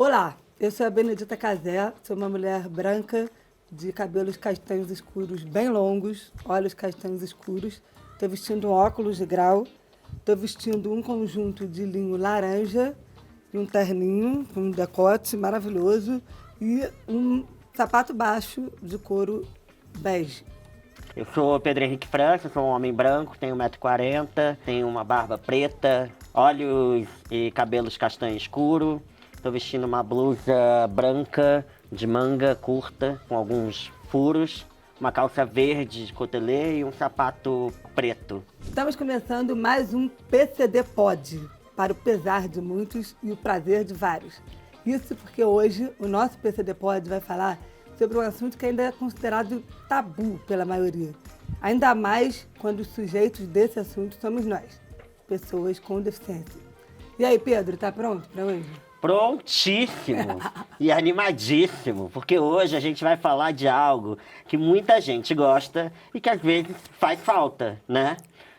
Olá, eu sou a Benedita Cazé, sou uma mulher branca de cabelos castanhos escuros bem longos, olhos castanhos escuros. Estou vestindo um óculos de grau, estou vestindo um conjunto de linho laranja e um terninho com um decote maravilhoso e um sapato baixo de couro bege. Eu sou Pedro Henrique França, sou um homem branco, tenho 1,40 m, tenho uma barba preta, olhos e cabelos castanho escuro. Estou vestindo uma blusa branca de manga curta com alguns furos, uma calça verde de cotelê e um sapato preto. Estamos começando mais um PCD Pod, para o pesar de muitos e o prazer de vários. Isso porque hoje o nosso PCD Pod vai falar sobre um assunto que ainda é considerado tabu pela maioria. Ainda mais quando os sujeitos desse assunto somos nós, pessoas com deficiência. E aí, Pedro, tá pronto para hoje? Prontíssimo e animadíssimo, porque hoje a gente vai falar de algo que muita gente gosta e que às vezes faz falta, né?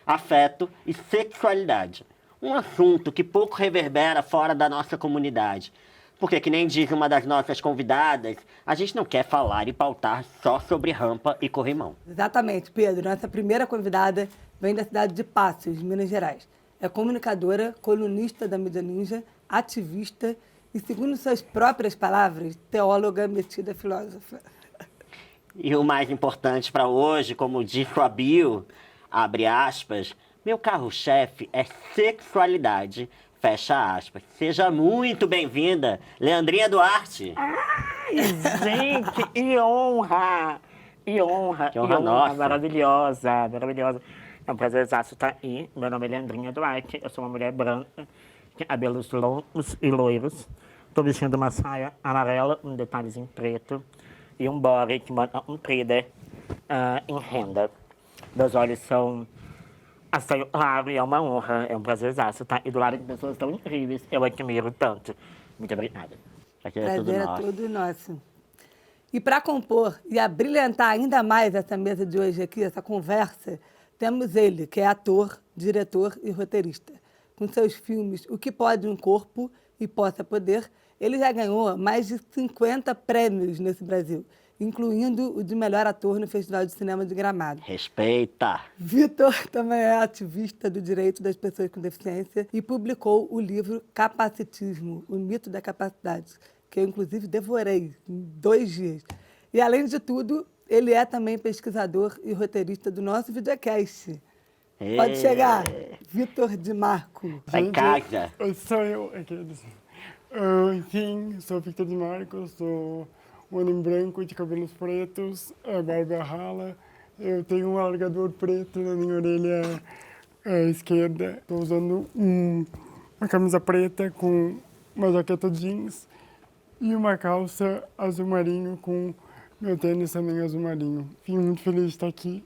Afeto e sexualidade. Um assunto que pouco reverbera fora da nossa comunidade. Porque, que nem diz uma das nossas convidadas, a gente não quer falar e pautar só sobre rampa e corrimão. Exatamente, Pedro. Nossa primeira convidada vem da cidade de Passos, Minas Gerais. É comunicadora, colunista da Mídia Ninja, ativista e, segundo suas próprias palavras, teóloga metida filósofa. E o mais importante para hoje, como diz a bio, abre aspas, meu carro-chefe é sexualidade, fecha aspas. Seja muito bem-vinda, Leandrinha Duarte. Ai, gente, que honra! Que honra, Que honra nossa. maravilhosa, maravilhosa. É um prazerzaço estar aí. Meu nome é Leandrinha Duarte, eu sou uma mulher branca, de cabelos longos e loiros. Estou vestindo uma saia amarela, um detalhezinho preto e um body que manda um trader em renda. Meus olhos são assaio claro e é uma honra, é um prazerzaço estar aí do lado de pessoas tão incríveis. Eu admiro tanto. Muito obrigada. Aqui é tudo Prazer é nosso. todo nosso. E para compor e abrilhantar ainda mais essa mesa de hoje aqui, essa conversa, temos ele, que é ator, diretor e roteirista. Com seus filmes O Que Pode um Corpo e Possa Poder, ele já ganhou mais de 50 prêmios nesse Brasil, incluindo o de melhor ator no Festival de Cinema de Gramado. Respeita. Vitor também é ativista do direito das pessoas com deficiência e publicou o livro Capacitismo, o mito da capacidade, que eu, inclusive, devorei em 2 dias. E, além de tudo, ele é também pesquisador e roteirista do nosso videocast. Pode chegar, Vitor Di Marco. Tá em casa. Sou eu, aqueles. Enfim, sou Victor Di Marco, sou um homem branco de cabelos pretos, barba rala. Eu tenho um alargador preto na minha orelha esquerda. Estou usando uma camisa preta com uma jaqueta jeans e uma calça azul marinho com meu tênis também azul marinho. Fiquei muito feliz de estar aqui.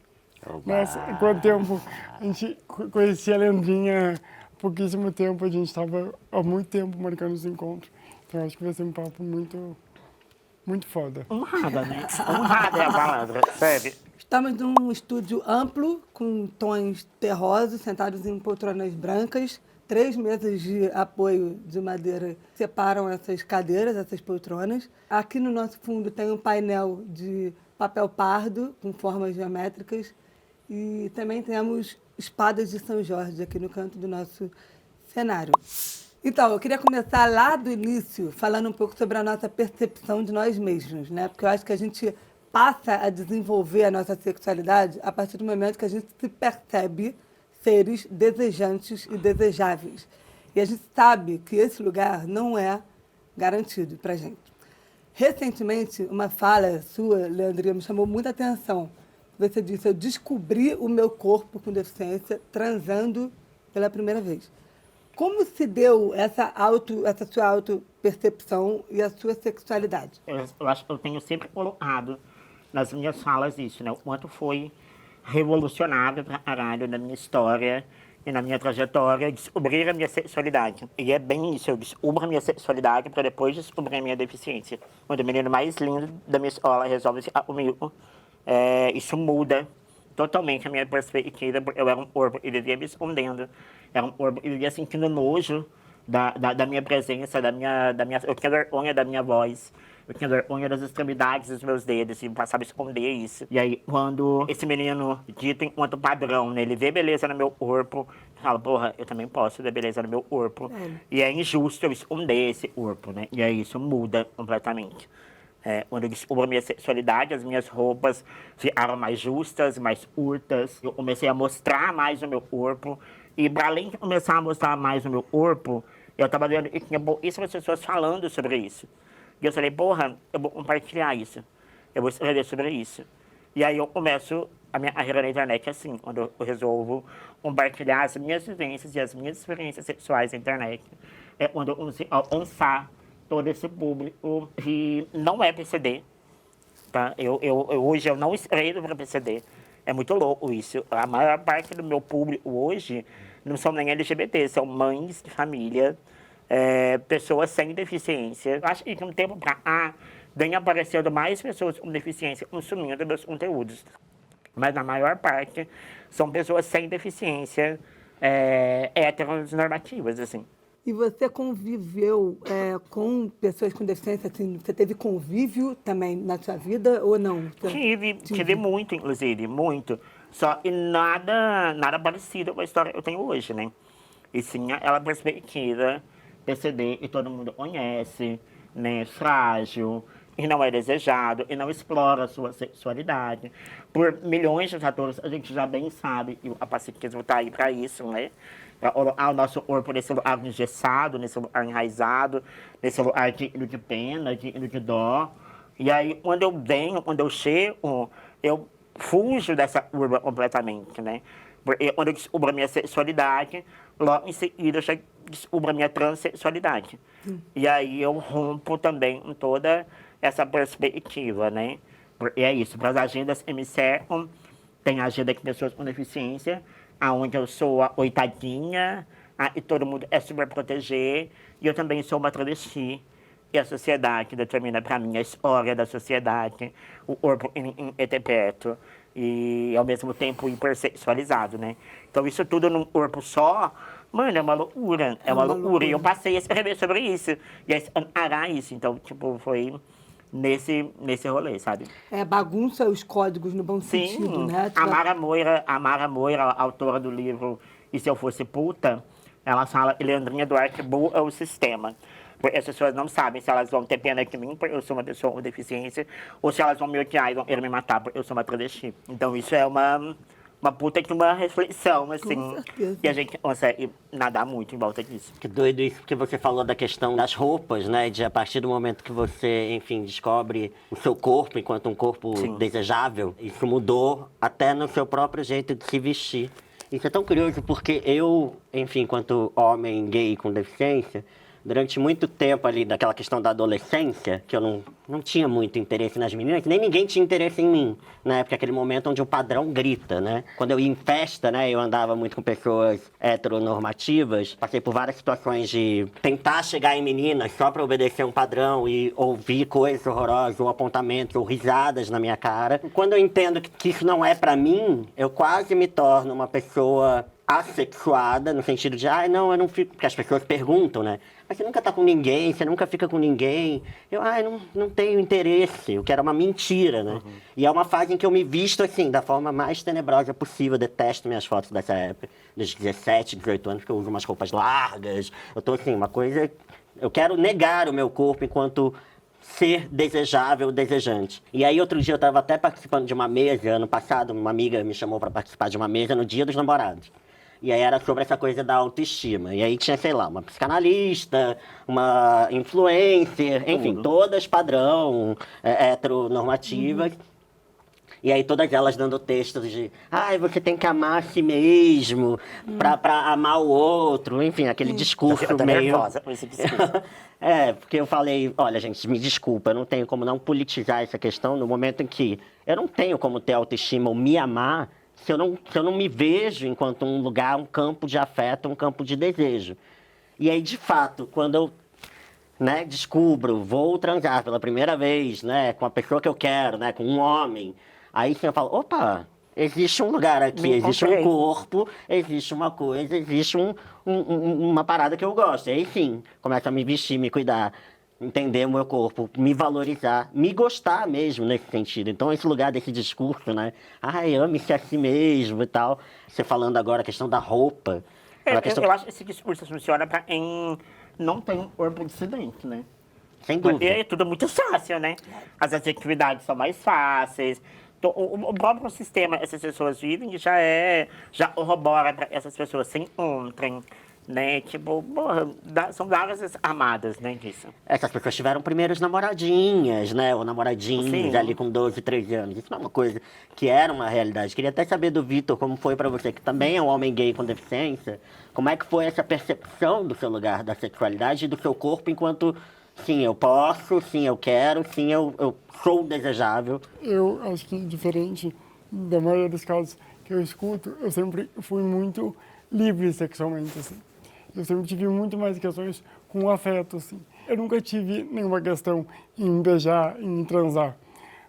Nossa, quanto tempo! A gente conhecia a Leandrinha há pouquíssimo tempo, a gente estava há muito tempo marcando os encontros. Então acho que vai ser um papo muito, muito foda. Honrada, né? Honrada é a palavra, sério. Estamos num estúdio amplo, com tons terrosos, sentados em poltronas brancas. 3 mesas de apoio de madeira separam essas cadeiras, essas poltronas. Aqui no nosso fundo tem um painel de papel pardo, com formas geométricas. E também temos espadas de São Jorge aqui no canto do nosso cenário. Então, eu queria começar lá do início, falando um pouco sobre a nossa percepção de nós mesmos, né? Porque eu acho que a gente passa a desenvolver a nossa sexualidade a partir do momento que a gente se percebe seres desejantes e desejáveis. E a gente sabe que esse lugar não é garantido pra gente. Recentemente, uma fala sua, Leandrinha, me chamou muita atenção. Você disse, eu descobri o meu corpo com deficiência transando pela primeira vez. Como se deu essa sua autopercepção e a sua sexualidade? Eu acho que eu tenho sempre colocado nas minhas falas isso, né? O quanto foi revolucionário pra caralho na minha história e na minha trajetória descobrir a minha sexualidade. E é bem isso, eu descubro a minha sexualidade para depois descobrir a minha deficiência. Quando o menino mais lindo da minha escola resolve ficar comigo, isso muda totalmente a minha perspectiva, porque eu era um corpo, ele vivia me escondendo. Era um corpo, ele vivia sentindo nojo da minha presença, eu tinha vergonha da minha voz. Eu tinha vergonha das extremidades dos meus dedos e passava a esconder isso. E aí, quando esse menino, dito enquanto padrão, né, ele vê beleza no meu corpo, fala, porra, eu também posso ver beleza no meu corpo. E é injusto eu esconder esse corpo, né? E aí isso muda completamente. Quando eu descubro a minha sexualidade, as minhas roupas ficaram mais justas, mais curtas. Eu comecei a mostrar mais o meu corpo. E para além de começar a mostrar mais o meu corpo, eu estava vendo que tinha pouquíssimas pessoas falando sobre isso. E eu falei, porra, eu vou compartilhar isso. Eu vou escrever sobre isso. E aí eu começo a minha carreira na internet assim, quando eu resolvo compartilhar as minhas vivências e as minhas experiências sexuais na internet. É quando eu consigo alcançar todo esse público que não é PCD. Tá? Hoje eu não escrevo para PCD. É muito louco isso. A maior parte do meu público hoje não são nem LGBT, são mães de família, pessoas sem deficiência. Eu acho que de um tempo para cá vem aparecendo mais pessoas com deficiência consumindo meus conteúdos. Mas na maior parte são pessoas sem deficiência, heteronormativas, assim. E você conviveu com pessoas com deficiência, assim, você teve convívio também na sua vida ou não? Tive muito, inclusive, muito. Só que nada parecido com a história que eu tenho hoje, né? E sim, ela perspectiva, PCD, e todo mundo conhece, né? Frágil, e não é desejado, e não explora a sua sexualidade. Por milhões de fatores, a gente já bem sabe, e a pacificismo está aí para isso, né? O nosso corpo nesse lugar engessado, nesse lugar enraizado, nesse lugar de pena, de dó. E aí, quando eu chego, eu fujo dessa curva completamente, né? Porque quando eu descubro a minha sexualidade, logo em seguida eu já descubro a minha transexualidade. E aí eu rompo também com toda essa perspectiva, né? Porque é isso, para as agendas que me cercam, tem a agenda de pessoas com deficiência, aonde eu sou a coitadinha, e todo mundo é super proteger, e eu também sou uma travesti. E a sociedade determina para mim a história da sociedade, o corpo em etepeto, e ao mesmo tempo hipersexualizado, né? Então isso tudo num corpo só, mano, é uma loucura, é uma loucura. E eu passei a escrever sobre isso, e a encarar isso, então, tipo, foi nesse rolê, sabe? Bagunça os códigos no bom sentido, né? A Mara Moira, autora do livro E Se Eu Fosse Puta, ela fala que Leandrinha Duarte é o sistema. Porque as pessoas não sabem se elas vão ter pena de mim porque eu sou uma pessoa com deficiência ou se elas vão me odiar e vão querer me matar porque eu sou uma travesti. Então isso é uma puta de uma reflexão, assim. Com certeza. E a gente consegue nadar muito em volta disso. Que doido isso, porque você falou da questão das roupas, né? De a partir do momento que você, enfim, descobre o seu corpo enquanto um corpo desejável, isso mudou até no seu próprio jeito de se vestir. Isso é tão curioso porque eu, enfim, enquanto homem gay com deficiência, durante muito tempo ali, daquela questão da adolescência, que eu não tinha muito interesse nas meninas, que nem ninguém tinha interesse em mim, né? Porque é aquele momento onde o padrão grita, né? Quando eu ia em festa, né? Eu andava muito com pessoas heteronormativas, passei por várias situações de tentar chegar em meninas só para obedecer um padrão e ouvir coisas horrorosas, ou apontamentos, ou risadas na minha cara. Quando eu entendo que isso não é para mim, eu quase me torno uma pessoa assexuada, no sentido de, não, eu não fico... Porque as pessoas perguntam, né? Mas você nunca tá com ninguém, você nunca fica com ninguém. Eu, não tenho interesse, o que era uma mentira, né? E é uma fase em que eu me visto, assim, da forma mais tenebrosa possível. Eu detesto minhas fotos dessa época, dos 17, 18 anos, porque eu uso umas roupas largas. Eu tô, assim, uma coisa... Eu quero negar o meu corpo enquanto ser desejável, desejante. E aí, outro dia, eu tava até participando de uma mesa, ano passado, uma amiga me chamou para participar de uma mesa no Dia dos Namorados. E aí era sobre essa coisa da autoestima. E aí tinha, sei lá, uma psicanalista, uma influencer, enfim, todas padrão, heteronormativas. E aí todas elas dando textos de, você tem que amar a si mesmo, pra amar o outro, enfim, aquele discurso eu tô meio... nervosa com esse discurso. Porque eu falei, olha, gente, me desculpa, eu não tenho como não politizar essa questão no momento em que eu não tenho como ter autoestima ou me amar se eu não me vejo enquanto um lugar, um campo de afeto, um campo de desejo. E aí, de fato, quando eu descubro, vou transar pela primeira vez, né, com a pessoa que eu quero, né, com um homem, aí sim eu falo, opa, Existe um lugar aqui, Me existe um encontrei. corpo, existe uma coisa, existe uma parada que eu gosto. Aí sim, começo a me vestir, me cuidar, entender o meu corpo, me valorizar, me gostar mesmo nesse sentido. Então, esse lugar desse discurso, né? Ai, ame-se a si mesmo e tal. Você falando agora a questão da roupa. Eu, a questão... eu acho que esse discurso funciona pra quem não tem um corpo dissidente, né? Sem Porque dúvida. é tudo muito fácil, né? As atividades são mais fáceis. Então, o próprio sistema essas pessoas vivem já corrobora para essas pessoas se encontrem, né? Tipo, porra, são várias amadas, né, disso. Essas pessoas tiveram primeiros namoradinhas, né? Ou namoradinhos Sim. ali com 12, 13 anos. Isso não é uma coisa que era uma realidade. Queria até saber do Vitor como foi pra você, que também é um homem gay com deficiência. Como é que foi essa percepção do seu lugar da sexualidade e do seu corpo enquanto, sim, eu posso, sim, eu quero, sim, eu sou desejável. Eu acho que, diferente da maioria dos casos que eu escuto, eu sempre fui muito livre sexualmente, assim. Eu sempre tive muito mais questões com o afeto, assim. Eu nunca tive nenhuma questão em beijar, em transar.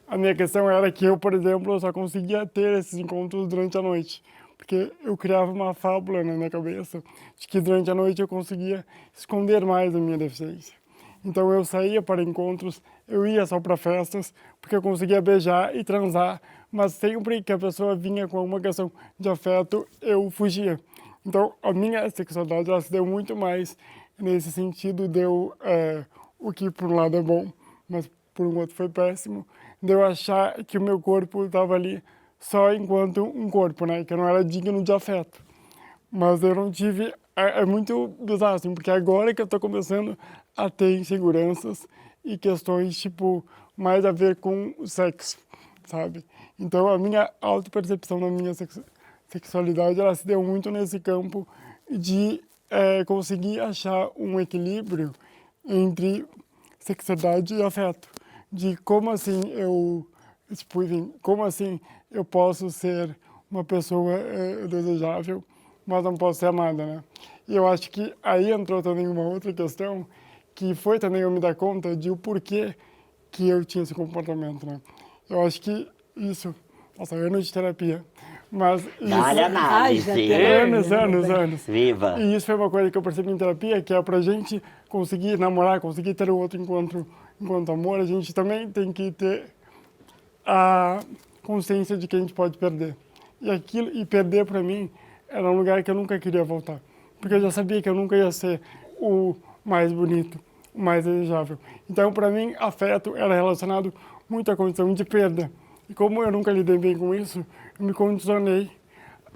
A minha questão era que eu, por exemplo, eu só conseguia ter esses encontros durante a noite. Porque eu criava uma fábula na minha cabeça de que durante a noite eu conseguia esconder mais a minha deficiência. Então eu saía para encontros, eu ia só para festas, porque eu conseguia beijar e transar, mas sempre que a pessoa vinha com alguma questão de afeto, eu fugia. Então a minha sexualidade ela se deu muito mais nesse sentido, o que por um lado é bom, mas por um outro foi péssimo, de eu achar que o meu corpo estava ali só enquanto um corpo, né, que eu não era digno de afeto. Mas eu não tive. É muito bizarro, assim, porque agora que eu tô começando a ter inseguranças e questões, tipo, mais a ver com o sexo, sabe? Então a minha autopercepção da minha sexualidade, ela se deu muito nesse campo de conseguir achar um equilíbrio entre sexualidade e afeto. De como assim tipo, enfim, como assim eu posso ser uma pessoa desejável, mas não posso ser amada, né? E eu acho que aí entrou também uma outra questão, que foi também eu me dar conta de o porquê que eu tinha esse comportamento, né? Eu acho que isso, nossa, anos de terapia, mas isso... Dá-lhe análise. Ai, já tem. Anos. Viva. E isso foi uma coisa que eu percebi em terapia, que é pra gente conseguir namorar, conseguir ter outro enquanto amor, a gente também tem que ter a consciência de que a gente pode perder. E perder para mim era um lugar que eu nunca queria voltar, porque eu já sabia que eu nunca ia ser o mais bonito, o mais desejável. Então, para mim, afeto era relacionado muito à condição de perda. E como eu nunca lidei bem com isso, eu me condicionei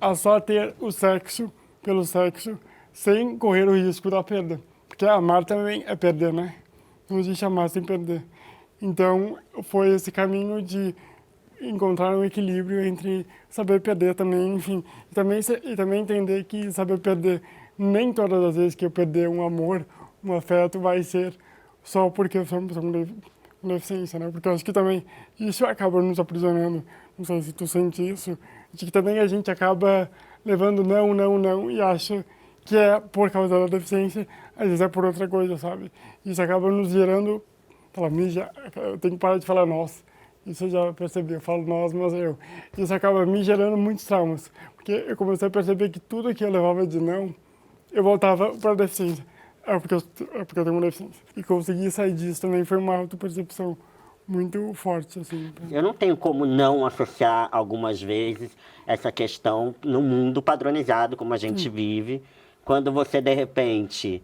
a só ter o sexo pelo sexo, sem correr o risco da perda. Porque amar também é perder, né? Não existe amar sem perder. Então, foi esse caminho de encontrar um equilíbrio entre saber perder também, enfim. E também entender que saber perder, nem todas as vezes que eu perder um amor, um afeto, vai ser só porque eu sou uma pessoa com deficiência, né? Porque eu acho que também isso acaba nos aprisionando. Não sei se tu sente isso. De que também a gente acaba levando não e acha que é por causa da deficiência, às vezes é por outra coisa, sabe? Isso acaba nos gerando... Eu tenho que parar de falar nós. Isso eu já percebi, eu falo nós, mas eu. Isso acaba me gerando muitos traumas. Porque eu comecei a perceber que tudo que eu levava de não, eu voltava para a deficiência. É porque eu tenho uma deficiência. E conseguir sair disso também foi uma autopercepção muito forte, assim. Eu não tenho como não associar algumas vezes essa questão no mundo padronizado como a gente vive, quando você de repente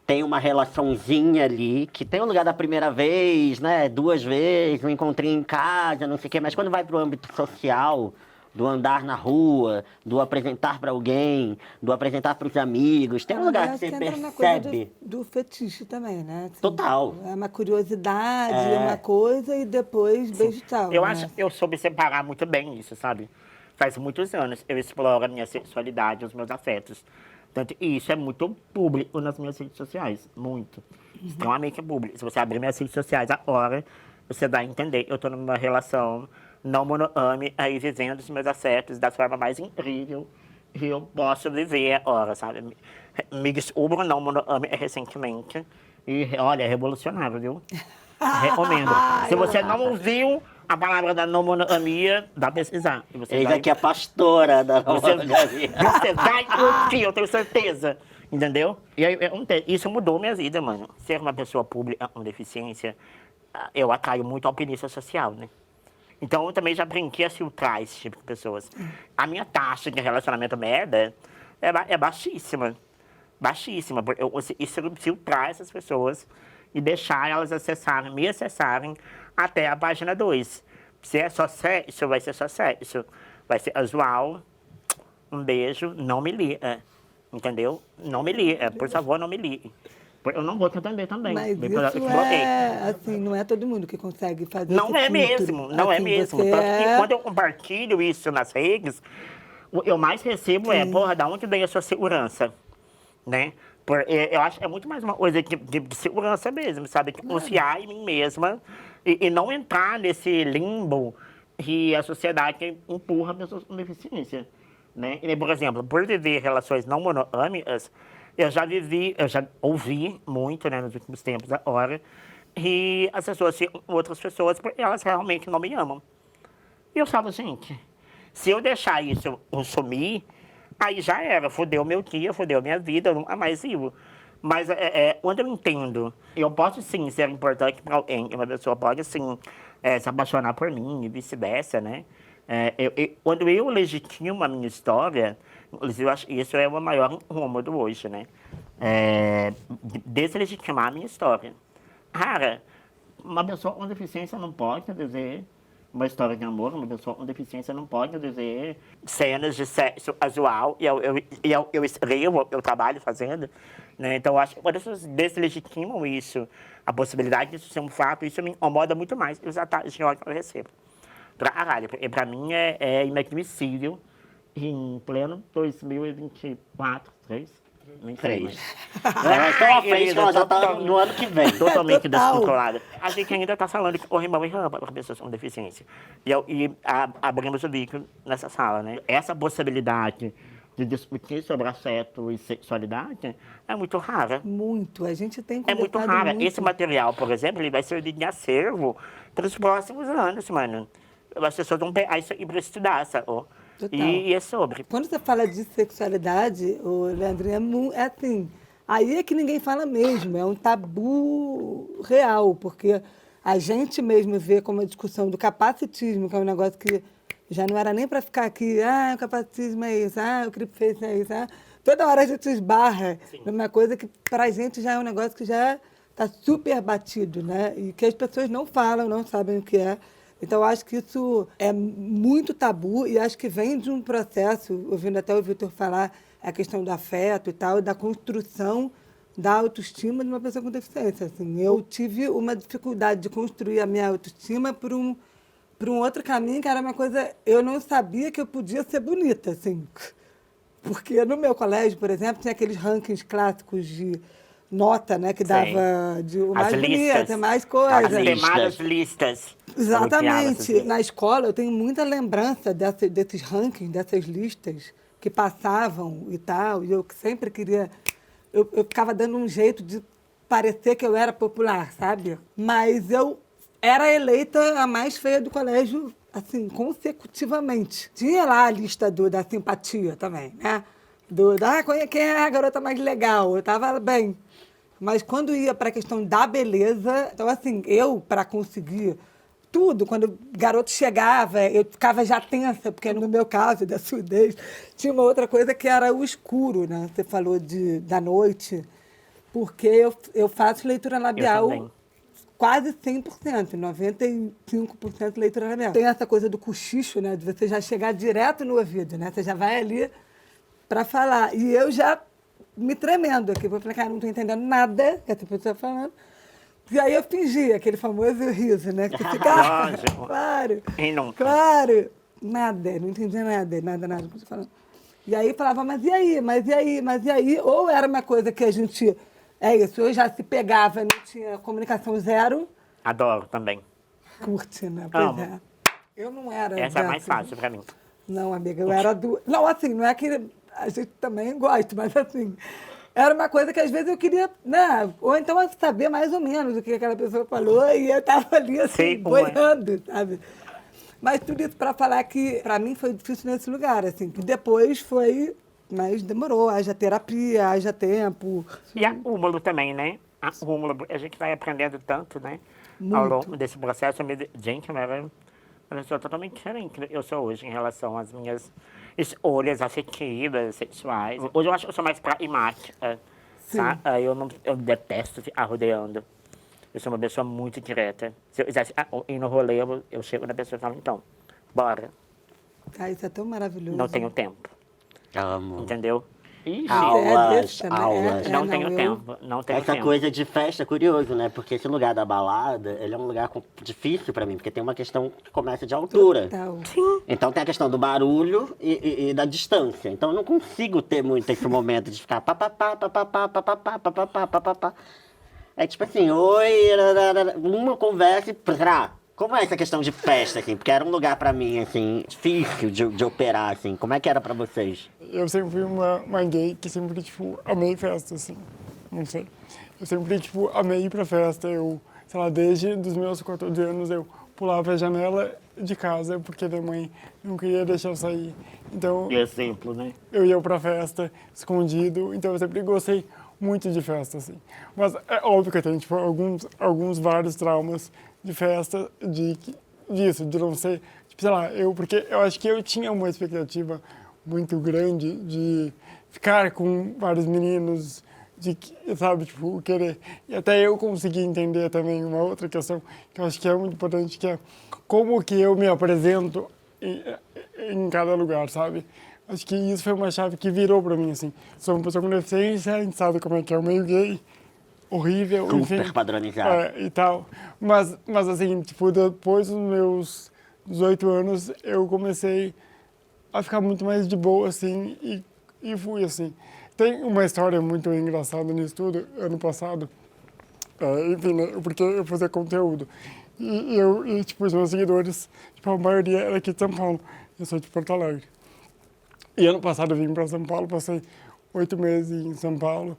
tem uma relaçãozinha ali, que tem o lugar da primeira vez, né, 2 vezes, um encontrinho em casa, não sei o quê, mas quando vai para o âmbito social, do andar na rua, do apresentar para alguém, do apresentar para os amigos, tem um lugar que você entra na coisa percebe. do fetiche também, né? Assim, Total. É uma curiosidade, uma coisa, e depois beijo e tchau. Eu né? acho que eu soube separar muito bem isso, sabe? Faz muitos anos eu exploro a minha sexualidade, os meus afetos. Tanto, e isso é muito público nas minhas redes sociais, muito. Extremamente público. Se você abrir minhas redes sociais agora, você vai entender. Eu estou numa relação não monogâmica, aí vivendo os meus afetos da forma mais incrível que eu posso viver agora, sabe? Me descubro não monogâmica recentemente. E olha, é revolucionário, viu? Recomendo. Se você não ouviu A palavra da não monogamia, dá pra pesquisar. E você Eis vai- aqui a pastora da Você, monogamia. você vai curtir, eu tenho certeza. Entendeu? E aí, isso mudou minha vida, mano. Ser uma pessoa pública com deficiência, eu atraio muito alpinista social, né? Então eu também já aprendi a filtrar esse tipo de pessoas. A minha taxa de relacionamento merda é baixíssima. Baixíssima. Porque eu consigo filtrar essas pessoas e deixar elas me acessarem até a página 2. Se é só sexo, vai ser só sexo. Vai ser casual. Um beijo, não me liga. Entendeu? Não me liga. Por favor, não me ligue. Eu não vou te atender também. Mas Bem, eu te isso bloqueei. é, assim, não é todo mundo que consegue fazer Não esse é filtro. mesmo, não é Assim, mesmo. você Tanto que é- quando eu compartilho isso nas redes, o que eu mais recebo é, porra, da onde veio a sua segurança? Né? Eu acho que é muito mais uma coisa de segurança mesmo, sabe? De confiar em mim mesma e não entrar nesse limbo que a sociedade empurra pessoas com deficiência. Né? E, por exemplo, por viver relações não monogâmicas, eu já ouvi muito, né, nos últimos tempos agora, e as pessoas ficam com outras pessoas porque elas realmente não me amam. E eu falo, gente, se eu deixar isso consumir, aí já era, fodeu meu dia, fodeu minha vida, eu nunca mais vivo. Mas quando eu entendo, eu posso sim ser importante para alguém, uma pessoa pode sim se apaixonar por mim e vice-versa, né? Quando eu legitimo a minha história, inclusive eu acho que isso é o maior incômodo hoje, né? Deslegitimar a minha história. Cara, uma pessoa com deficiência não pode dizer uma história de amor, uma pessoa com deficiência não pode dizer cenas de sexo casual, e eu escrevo, eu trabalho fazendo, né? Então, eu acho que quando as pessoas deslegitimam isso, a possibilidade disso ser um fato, isso me incomoda muito mais que os ataques de ódio que eu recebo. Pra caralho, porque pra mim é inadmissível em pleno 2024, 23. Ela é tão à frente que ela já tá no ano que vem. Totalmente Total. descontrolada. A gente ainda está falando que corrimão e rampa para pessoas com deficiência. E abrimos o bico nessa sala, né? Essa possibilidade de discutir sobre afeto e sexualidade é muito rara. Muito. A gente tem É muito conversado rara. muito. Esse material, por exemplo, ele vai servir de acervo para os próximos anos, mano. As pessoas vão pegar isso aí para estudar, sacou? Total. E é sobre. Quando você fala de sexualidade, o Leandrinho, é assim, aí é que ninguém fala mesmo, é um tabu real, porque a gente mesmo vê como a discussão do capacitismo, que é um negócio que já não era nem para ficar aqui, o capacitismo é isso, o creepface é isso, toda hora a gente esbarra numa coisa que para a gente já é um negócio que já está super batido, né? E que as pessoas não falam, não sabem o que é. Então, eu acho que isso é muito tabu e acho que vem de um processo, ouvindo até o Vitor falar a questão do afeto e tal, da construção da autoestima de uma pessoa com deficiência. Assim, eu tive uma dificuldade de construir a minha autoestima por um outro caminho, que era uma coisa... Eu não sabia que eu podia ser bonita, assim. Porque no meu colégio, por exemplo, tinha aqueles rankings clássicos de nota, né? Que dava de o mais bonita, mais coisa. As chamadas listas. Exatamente. Na escola, eu tenho muita lembrança desses rankings, dessas listas que passavam e tal, e eu sempre queria... Eu ficava dando um jeito de parecer que eu era popular, sabe? Mas eu era eleita a mais feia do colégio, assim, consecutivamente. Tinha lá a lista da simpatia também, né? Quem é a garota mais legal? Eu estava bem. Mas quando ia para a questão da beleza, então assim, eu, para conseguir tudo, quando o garoto chegava, eu ficava já tensa, porque no meu caso, da surdez, tinha uma outra coisa que era o escuro, né? Você falou da noite, porque eu faço leitura labial quase 100%, 95% leitura labial. Tem essa coisa do cochicho, né? De você já chegar direto no ouvido, né? Você já vai ali para falar. E eu já me tremendo aqui. Eu falei, cara, não estou entendendo nada que essa pessoa está falando. E aí eu fingi aquele famoso riso, né? Que fica, claro, claro. Nada, não entendia nada que você falando. E aí falava, mas e aí, mas e aí, mas e aí? Ou era uma coisa que a gente, eu já se pegava, não tinha comunicação zero. Adoro também. Curte, né? Pois é. Eu não era. Essa é mais fácil para mim. Não, amiga, eu era do... Não, assim, não é que a gente também gosta, mas assim, Era uma coisa que às vezes eu queria, né? Ou então saber mais ou menos o que aquela pessoa falou e eu tava ali assim, Sei como é. boiando, sabe? Mas tudo isso para falar que para mim foi difícil nesse lugar, assim, que depois foi, mas demorou, haja terapia, haja tempo. E a Rômulo também, né? A Rômulo, a gente vai aprendendo tanto, né? Ao longo desse processo. Gente, eu era uma pessoa totalmente diferente do que eu sou hoje em relação às minhas escolhas afetivas, sexuais. Hoje eu acho que eu sou mais pragmática, sabe? Eu detesto ficar rodeando. Eu sou uma pessoa muito direta. Se eu quisesse ir no rolê, eu chego na pessoa e falo, então, bora. Ah, isso é tão maravilhoso. Não tenho tempo, Amo. entendeu? Ixi, Aulas, também. aulas. não tenho tempo, não tenho Essa tempo. coisa de festa é curioso, né? Porque esse lugar da balada, ele é um lugar difícil pra mim, porque tem uma questão que começa de altura. Total. Então tem a questão do barulho e da distância. Então eu não consigo ter muito esse momento de ficar papapá, papapá, papapá, papapá, papapá. É tipo assim, oi, uma conversa e prá. Como é essa questão de festa, assim? Porque era um lugar pra mim, assim, difícil de operar, assim. Como é que era pra vocês? Eu sempre fui uma gay que sempre, tipo, amei festa, assim. Não sei. Eu sempre, tipo, amei ir pra festa. Eu, sei lá, desde os meus 14 anos, eu pulava a janela de casa porque minha mãe não queria deixar eu sair. Então, Exemplo, né? eu ia pra festa escondido. Então, eu sempre gostei muito de festa, assim. Mas é óbvio que eu tenho, tipo, alguns vários traumas de festa, disso, de não ser, tipo, sei lá, porque eu acho que eu tinha uma expectativa muito grande de ficar com vários meninos, sabe, tipo, querer. E até eu consegui entender também uma outra questão que eu acho que é muito importante, que é como que eu me apresento em cada lugar, sabe? Acho que isso foi uma chave que virou pra mim, assim. Sou uma pessoa com deficiência, a gente sabe como é que é o meio gay, horrível, Super enfim. padronizado. E tal. Mas assim, tipo, depois dos meus 18 anos, eu comecei a ficar muito mais de boa, assim, e fui, assim. Tem uma história muito engraçada nisso tudo, ano passado, enfim, né, porque eu fazia conteúdo. E tipo, os meus seguidores, tipo, a maioria era aqui de São Paulo. Eu sou de Porto Alegre. E ano passado eu vim para São Paulo, passei 8 meses em São Paulo.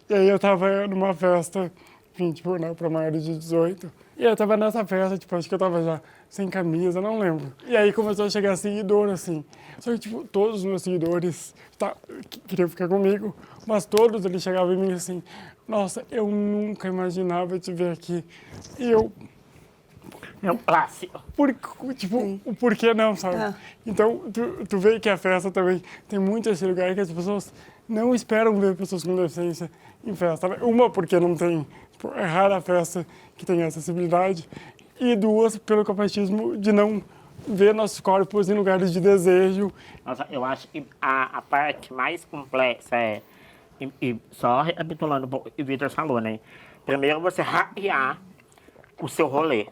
E aí eu tava numa festa, enfim, tipo, né, para maiores de 18. E eu tava nessa festa, tipo, acho que eu tava já sem camisa, não lembro. E aí começou a chegar seguidor, assim. Só que, tipo, todos os meus seguidores queriam ficar comigo, mas todos eles chegavam em mim assim, nossa, eu nunca imaginava te ver aqui. E eu... Meu clássico. O porquê não, sabe? É. Então, tu vê que a festa também tem muito esse lugar que as pessoas não esperam ver pessoas com deficiência em festa. Né? Uma, porque não tem, tipo, é rara a festa que tem acessibilidade. E duas, pelo capacitismo de não ver nossos corpos em lugares de desejo. Nossa, eu acho que a parte mais complexa é, e só recapitulando um pouco o que o Vitor falou, né? Primeiro você hackear o seu rolê.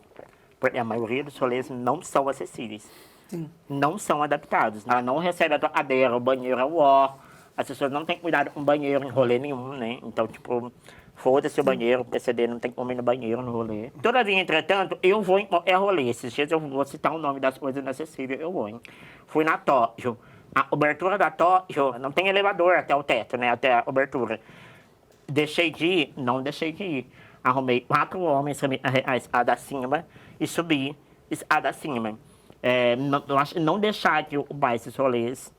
Porque a maioria dos rolês não são acessíveis. Sim. Não são adaptados. Ela não recebe a tua cadeira, o banheiro é o ó. As pessoas não têm cuidado com o banheiro em rolê nenhum, né? Então, tipo, foda-se o banheiro, o PCD não tem como ir no banheiro no rolê. Todavia, entretanto, eu vou em qualquer rolê. Esses dias eu vou citar o nome das coisas inacessíveis, eu vou, hein? Fui na Tóquio. A cobertura da Tóquio não tem elevador até o teto, né? Até a cobertura. Deixei de ir? Não deixei de ir. Arrumei 4 homens pra me a escada acima e subi escada acima. Eu acho que não deixar de ocupar esses rolês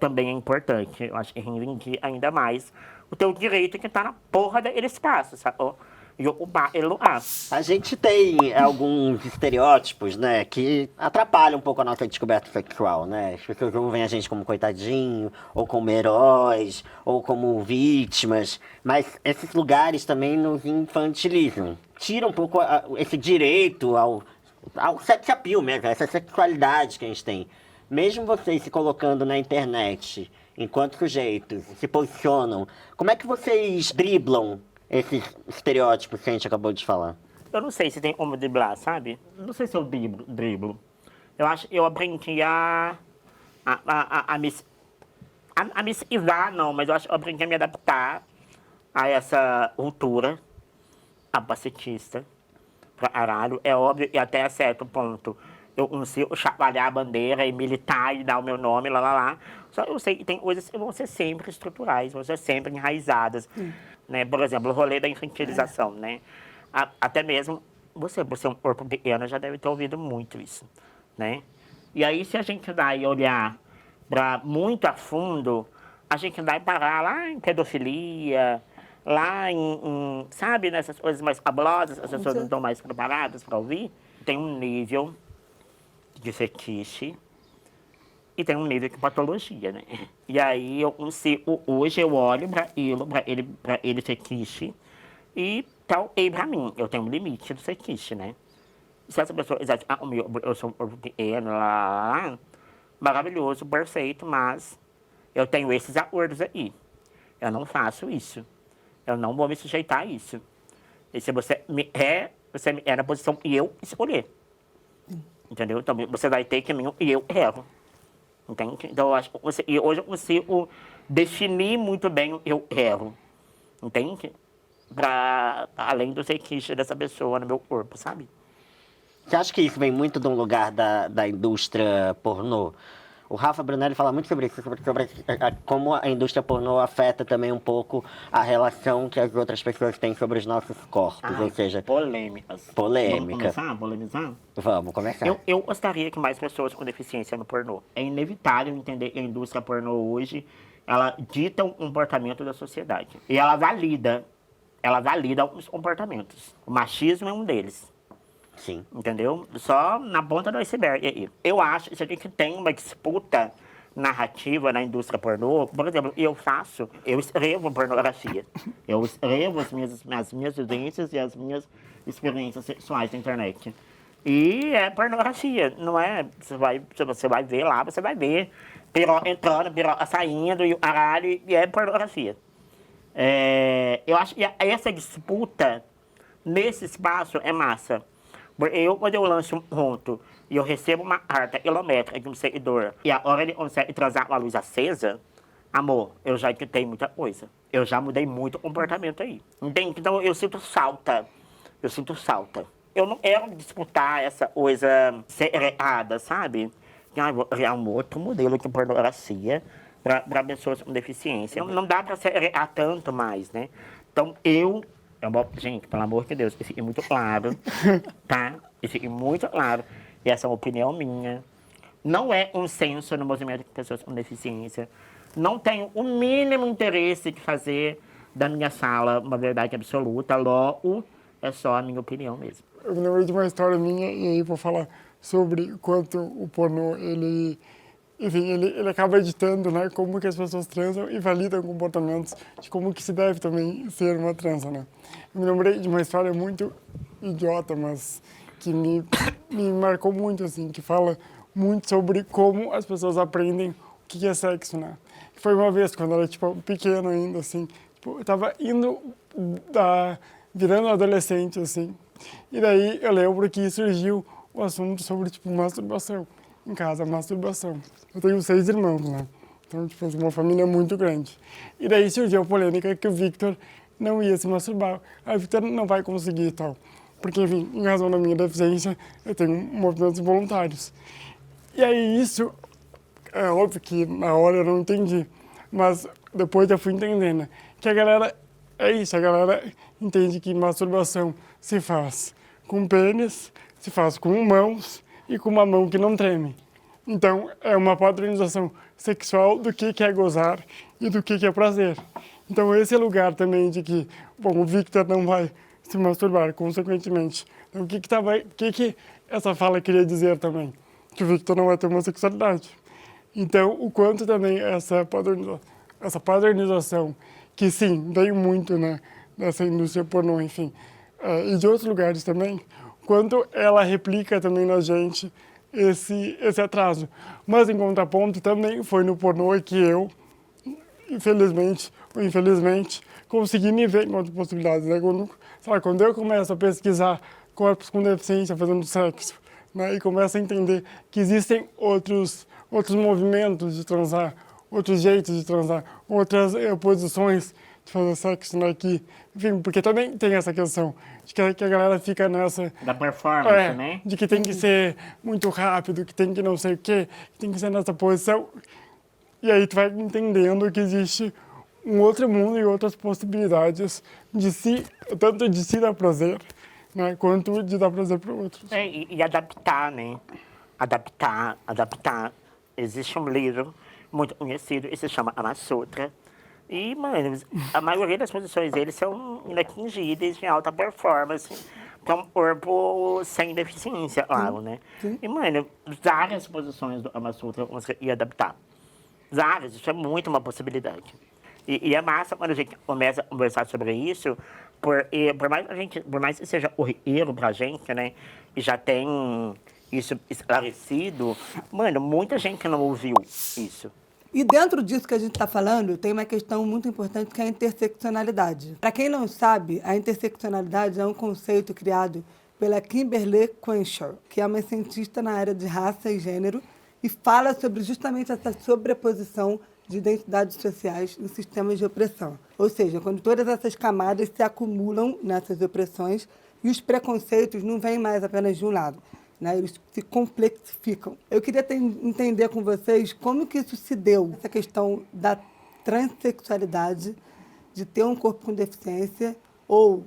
também é importante. Eu acho que reivindicar ainda mais o teu direito que tá na porra daquele espaço, sacou? E ocupar ele lugar. A gente tem alguns estereótipos, né, que atrapalham um pouco a nossa descoberta sexual, né? As pessoas ou veem a gente como coitadinho, ou como heróis, ou como vítimas, mas esses lugares também nos infantilizam. Tira um pouco esse direito ao sex appeal mesmo, essa sexualidade que a gente tem. Mesmo vocês se colocando na internet, enquanto sujeitos, se posicionam, como é que vocês driblam esses estereótipos que a gente acabou de falar? Eu não sei se tem como driblar, sabe? Não sei se eu driblo. Eu acho que eu aprendi a me esquivar, não, mas eu acho que eu aprendi a me adaptar a essa cultura capacitista pra caralho. É óbvio, e até a certo ponto, eu não sei chacoalhar a bandeira e militar e dar o meu nome, lá. Só eu sei que tem coisas que vão ser sempre estruturais, vão ser sempre enraizadas. Né? Por exemplo, o rolê da infantilização, né? Até mesmo você, por ser um corpo pequeno, já deve ter ouvido muito isso, né? E aí, se a gente vai olhar para muito a fundo, a gente vai parar lá em pedofilia, lá sabe, nessas coisas mais cabulosas, as pessoas não estão mais preparadas para ouvir. Tem um nível de fetiche e tem um nível de patologia, né? E aí, hoje eu olho para ele fetiche e tal, e para mim, eu tenho um limite do fetiche, né? Se essa pessoa quiser ficar comigo, eu sou um corpo pequeno, maravilhoso, perfeito, mas eu tenho esses acordos aí. Eu não faço isso. Eu não vou me sujeitar a isso. E se você me é na posição que eu escolher. Entendeu? Então você vai ter caminho e eu erro. Entende? Então eu acho que hoje eu consigo definir muito bem o eu erro. Entende? Para além do fetiche dessa pessoa no meu corpo, sabe? Você acha que isso vem muito de um lugar da indústria pornô? O Rafa Brunelli fala muito sobre isso, sobre como a indústria pornô afeta também um pouco a relação que as outras pessoas têm sobre os nossos corpos, ou seja... Polêmicas. Polêmica. Vamos polemizar? Vamos começar. Eu gostaria que mais pessoas com deficiência no pornô. É inevitável entender que a indústria pornô hoje, ela dita o comportamento da sociedade. E ela valida os comportamentos. O machismo é um deles. Sim. Entendeu? Só na ponta do iceberg aí. Eu acho que se a gente tem uma disputa narrativa na indústria pornô, por exemplo, eu escrevo pornografia. Eu escrevo as minhas vivências e as minhas experiências sexuais na internet. E é pornografia, não é? Você vai ver lá, você vai ver piroca entrando, piroca saindo, e o caralho, e é pornografia. Eu acho que essa disputa nesse espaço é massa. Quando eu lanço um ponto e eu recebo uma carta quilométrica de um seguidor e a hora ele consegue transar com a luz acesa, amor, eu já tentei muita coisa. Eu já mudei muito o comportamento aí. Entende? Então eu sinto falta. Eu não quero disputar essa coisa segregada, sabe? Vou criar um outro modelo de pornografia para pessoas com deficiência. Não dá para segregar tanto mais, né? Então gente, pelo amor de Deus, que fique muito claro, tá? Que fique muito claro. E essa é uma opinião minha. Não é um censo no movimento de pessoas com deficiência. Não tenho o mínimo interesse de fazer da minha sala uma verdade absoluta. Logo, é só a minha opinião mesmo. Eu me lembrei de uma história minha, e aí vou falar sobre quanto o pornô, ele acaba editando, né, como que as pessoas transam e validam comportamentos de como que se deve também ser uma transa, né. Eu me lembrei de uma história muito idiota, mas que me marcou muito, assim, que fala muito sobre como as pessoas aprendem o que é sexo, né. Foi uma vez, quando eu era, tipo, pequeno ainda, assim, tipo, eu tava virando adolescente, assim, e daí eu lembro que surgiu o assunto sobre, tipo, masturbação. Em casa, masturbação. Eu tenho 6 irmãos, né? Então, tipo, uma família muito grande. E daí surgiu a polêmica que o Victor não ia se masturbar. O Victor não vai conseguir e tal. Porque, enfim, em razão da minha deficiência, eu tenho movimentos voluntários. E aí isso, é óbvio que na hora eu não entendi. Mas depois eu fui entendendo, né? Que a galera, é isso, a galera entende que masturbação se faz com pênis, se faz com mãos, e com uma mão que não treme. Então, é uma padronização sexual do que é gozar e do que é prazer. Então, esse é lugar também de que, bom, o Victor não vai se masturbar, consequentemente. Então, o que essa fala queria dizer também? Que o Victor não vai ter uma sexualidade. Então, o quanto também essa padronização, que sim, veio muito, né, dessa indústria pornô, enfim, e de outros lugares também, quanto ela replica também na gente esse atraso. Mas, em contraponto, também foi no pornô que eu, infelizmente ou infelizmente, consegui me ver em outras possibilidades. Né? Quando eu começo a pesquisar corpos com deficiência fazendo sexo, né? E começo a entender que existem outros movimentos de transar, outros jeitos de transar, outras posições de fazer sexo, né? Enfim, porque também tem essa questão de que a galera fica nessa... Da performance, né? De que tem que ser muito rápido, que tem que não sei o quê, que tem que ser nessa posição. E aí tu vai entendendo que existe um outro mundo e outras possibilidades de si, tanto de si dar prazer, né, quanto de dar prazer para outros. E adaptar, né? Adaptar. Existe um livro muito conhecido, e se chama Kama Sutra. E, mano, a maioria das posições deles são inatingíveis de alta performance para um corpo sem deficiência, claro, né? Sim. E, mano, várias posições do Kama Sutra você ia adaptar. Várias, isso é muito uma possibilidade. E é massa quando a gente começa a conversar sobre isso, por mais que seja corriqueiro pra gente, né? E já tem isso esclarecido, mano, muita gente não ouviu isso. E dentro disso que a gente está falando, tem uma questão muito importante que é a interseccionalidade. Para quem não sabe, a interseccionalidade é um conceito criado pela Kimberly Crenshaw, que é uma cientista na área de raça e gênero, e fala sobre justamente essa sobreposição de identidades sociais em sistemas de opressão. Ou seja, quando todas essas camadas se acumulam nessas opressões e os preconceitos não vêm mais apenas de um lado, né? Eles se complexificam. Eu queria entender com vocês como que isso se deu, essa questão da transexualidade, de ter um corpo com deficiência ou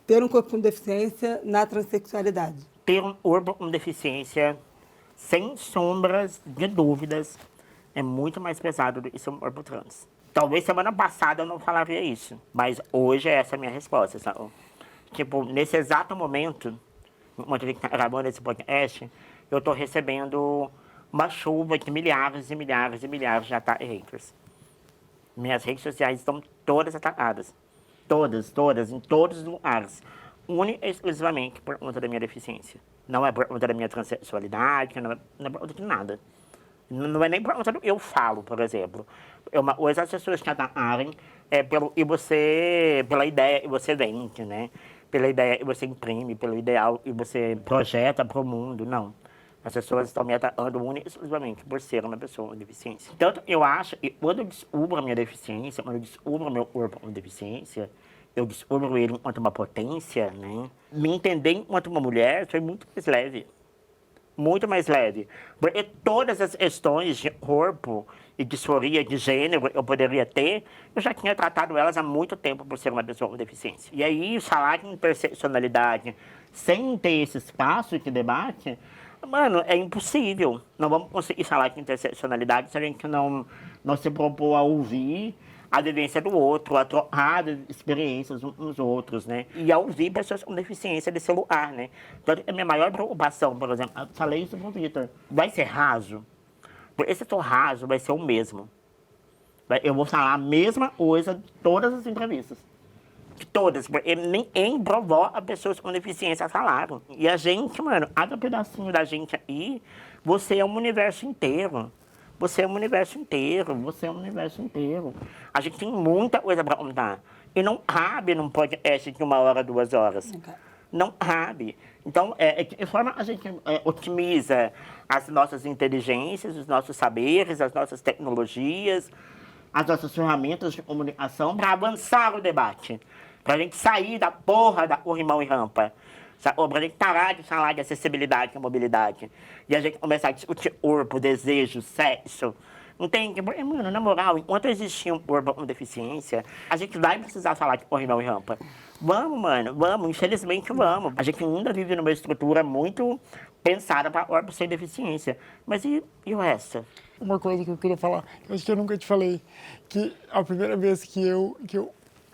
ter um corpo com deficiência na transexualidade. Ter um corpo com deficiência, sem sombras de dúvidas, é muito mais pesado do que ser um corpo trans. Talvez semana passada eu não falaria isso, mas hoje essa é a minha resposta, sabe? Tipo, nesse exato momento, enquanto a gente está gravando esse podcast, eu estou recebendo uma chuva de milhares e milhares e milhares de ataques haters. Minhas redes sociais estão todas atacadas. Todas, em todos os lugares. Única e exclusivamente por conta da minha deficiência. Não é por conta da minha transexualidade, não é por conta de nada. Não é nem por conta do que eu falo, por exemplo. É uma coisa as pessoas te atacarem pela ideia que você vende, né? Pela ideia que você imprime, pelo ideal que você projeta para o mundo, não. As pessoas estão me atacando única e exclusivamente por ser uma pessoa com deficiência. Então, eu acho que quando eu descubro a minha deficiência, quando eu descubro o meu corpo com deficiência, eu descubro ele enquanto uma potência, né? Me entender enquanto uma mulher foi muito mais leve. Muito mais leve. Porque todas as questões de corpo e disforia de gênero eu poderia ter, eu já tinha tratado elas há muito tempo por ser uma pessoa com deficiência. E aí, falar de interseccionalidade sem ter esse espaço de debate, mano, é impossível. Não vamos conseguir falar de interseccionalidade se a gente não se propor a ouvir a vivência do outro, a trocar experiências uns com os outros, né? E a ouvir pessoas com deficiência desse lugar, né? Então, a minha maior preocupação, por exemplo, eu falei isso pro Vitor, vai ser raso? Porque se for raso, vai ser o mesmo. Eu vou falar a mesma coisa de todas as entrevistas. De todas, porque ninguém provoca pessoas com deficiência a falaram. E a gente, mano, cada pedacinho da gente aí, você é um universo inteiro. Você é um universo inteiro, você é um universo inteiro. A gente tem muita coisa para contar. E não cabe num podcast de 1 hora, 2 horas. Não cabe. Então, de forma a gente otimiza as nossas inteligências, os nossos saberes, as nossas tecnologias, as nossas ferramentas de comunicação para avançar o debate. Para a gente sair da porra da corrimão e rampa. Para a gente parar de falar de acessibilidade e mobilidade. E a gente começar a discutir corpo, desejo, sexo. Não tem... Mano, na moral, enquanto existir um corpo com deficiência, a gente vai precisar falar de corrimão e rampa. Vamos, mano, vamos. Infelizmente, vamos. A gente ainda vive numa estrutura muito pensada para corpo sem deficiência. Mas e o resto? Uma coisa que eu queria falar, eu acho que eu nunca te falei, que a primeira vez que eu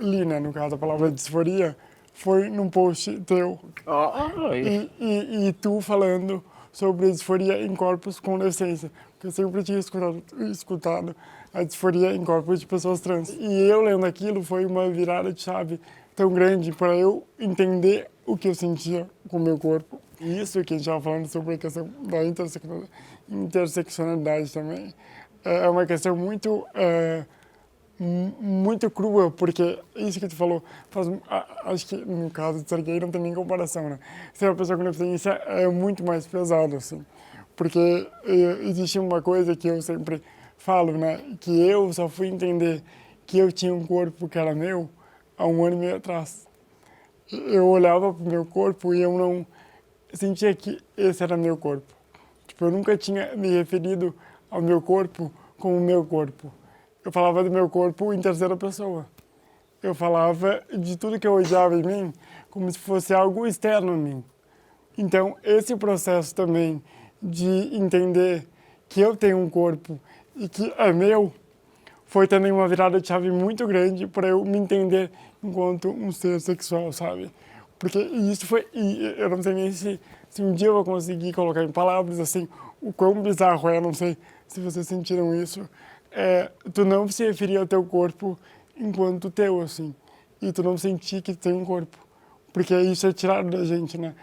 li, né, no caso, a palavra disforia, foi num post teu. E tu falando sobre disforia em corpos com deficiência. Porque eu sempre tinha escutado a disforia em corpos de pessoas trans. E eu lendo aquilo foi uma virada de chave tão grande para eu entender o que eu sentia com o meu corpo. E isso que a gente estava falando sobre a questão da interseccionalidade também. É uma questão muito... muito crua, porque isso que tu falou, acho que no caso de ser gay não tem nem comparação, né? Ser uma pessoa com deficiência é muito mais pesado, assim, porque existe uma coisa que eu sempre falo, né? Que eu só fui entender que eu tinha um corpo que era meu há 1 ano e meio atrás. Eu olhava pro meu corpo e eu não sentia que esse era meu corpo. Tipo, eu nunca tinha me referido ao meu corpo como meu corpo. Eu falava do meu corpo em terceira pessoa. Eu falava de tudo que eu odiava em mim como se fosse algo externo a mim. Então, esse processo também de entender que eu tenho um corpo e que é meu, foi também uma virada de chave muito grande para eu me entender enquanto um ser sexual, sabe? Porque isso foi, e eu não sei nem se um dia eu vou conseguir colocar em palavras, assim, o quão bizarro é, não sei se vocês sentiram isso, tu não se referir ao teu corpo enquanto teu, assim, e tu não sentir que tu tem um corpo, porque isso é tirado da gente, né?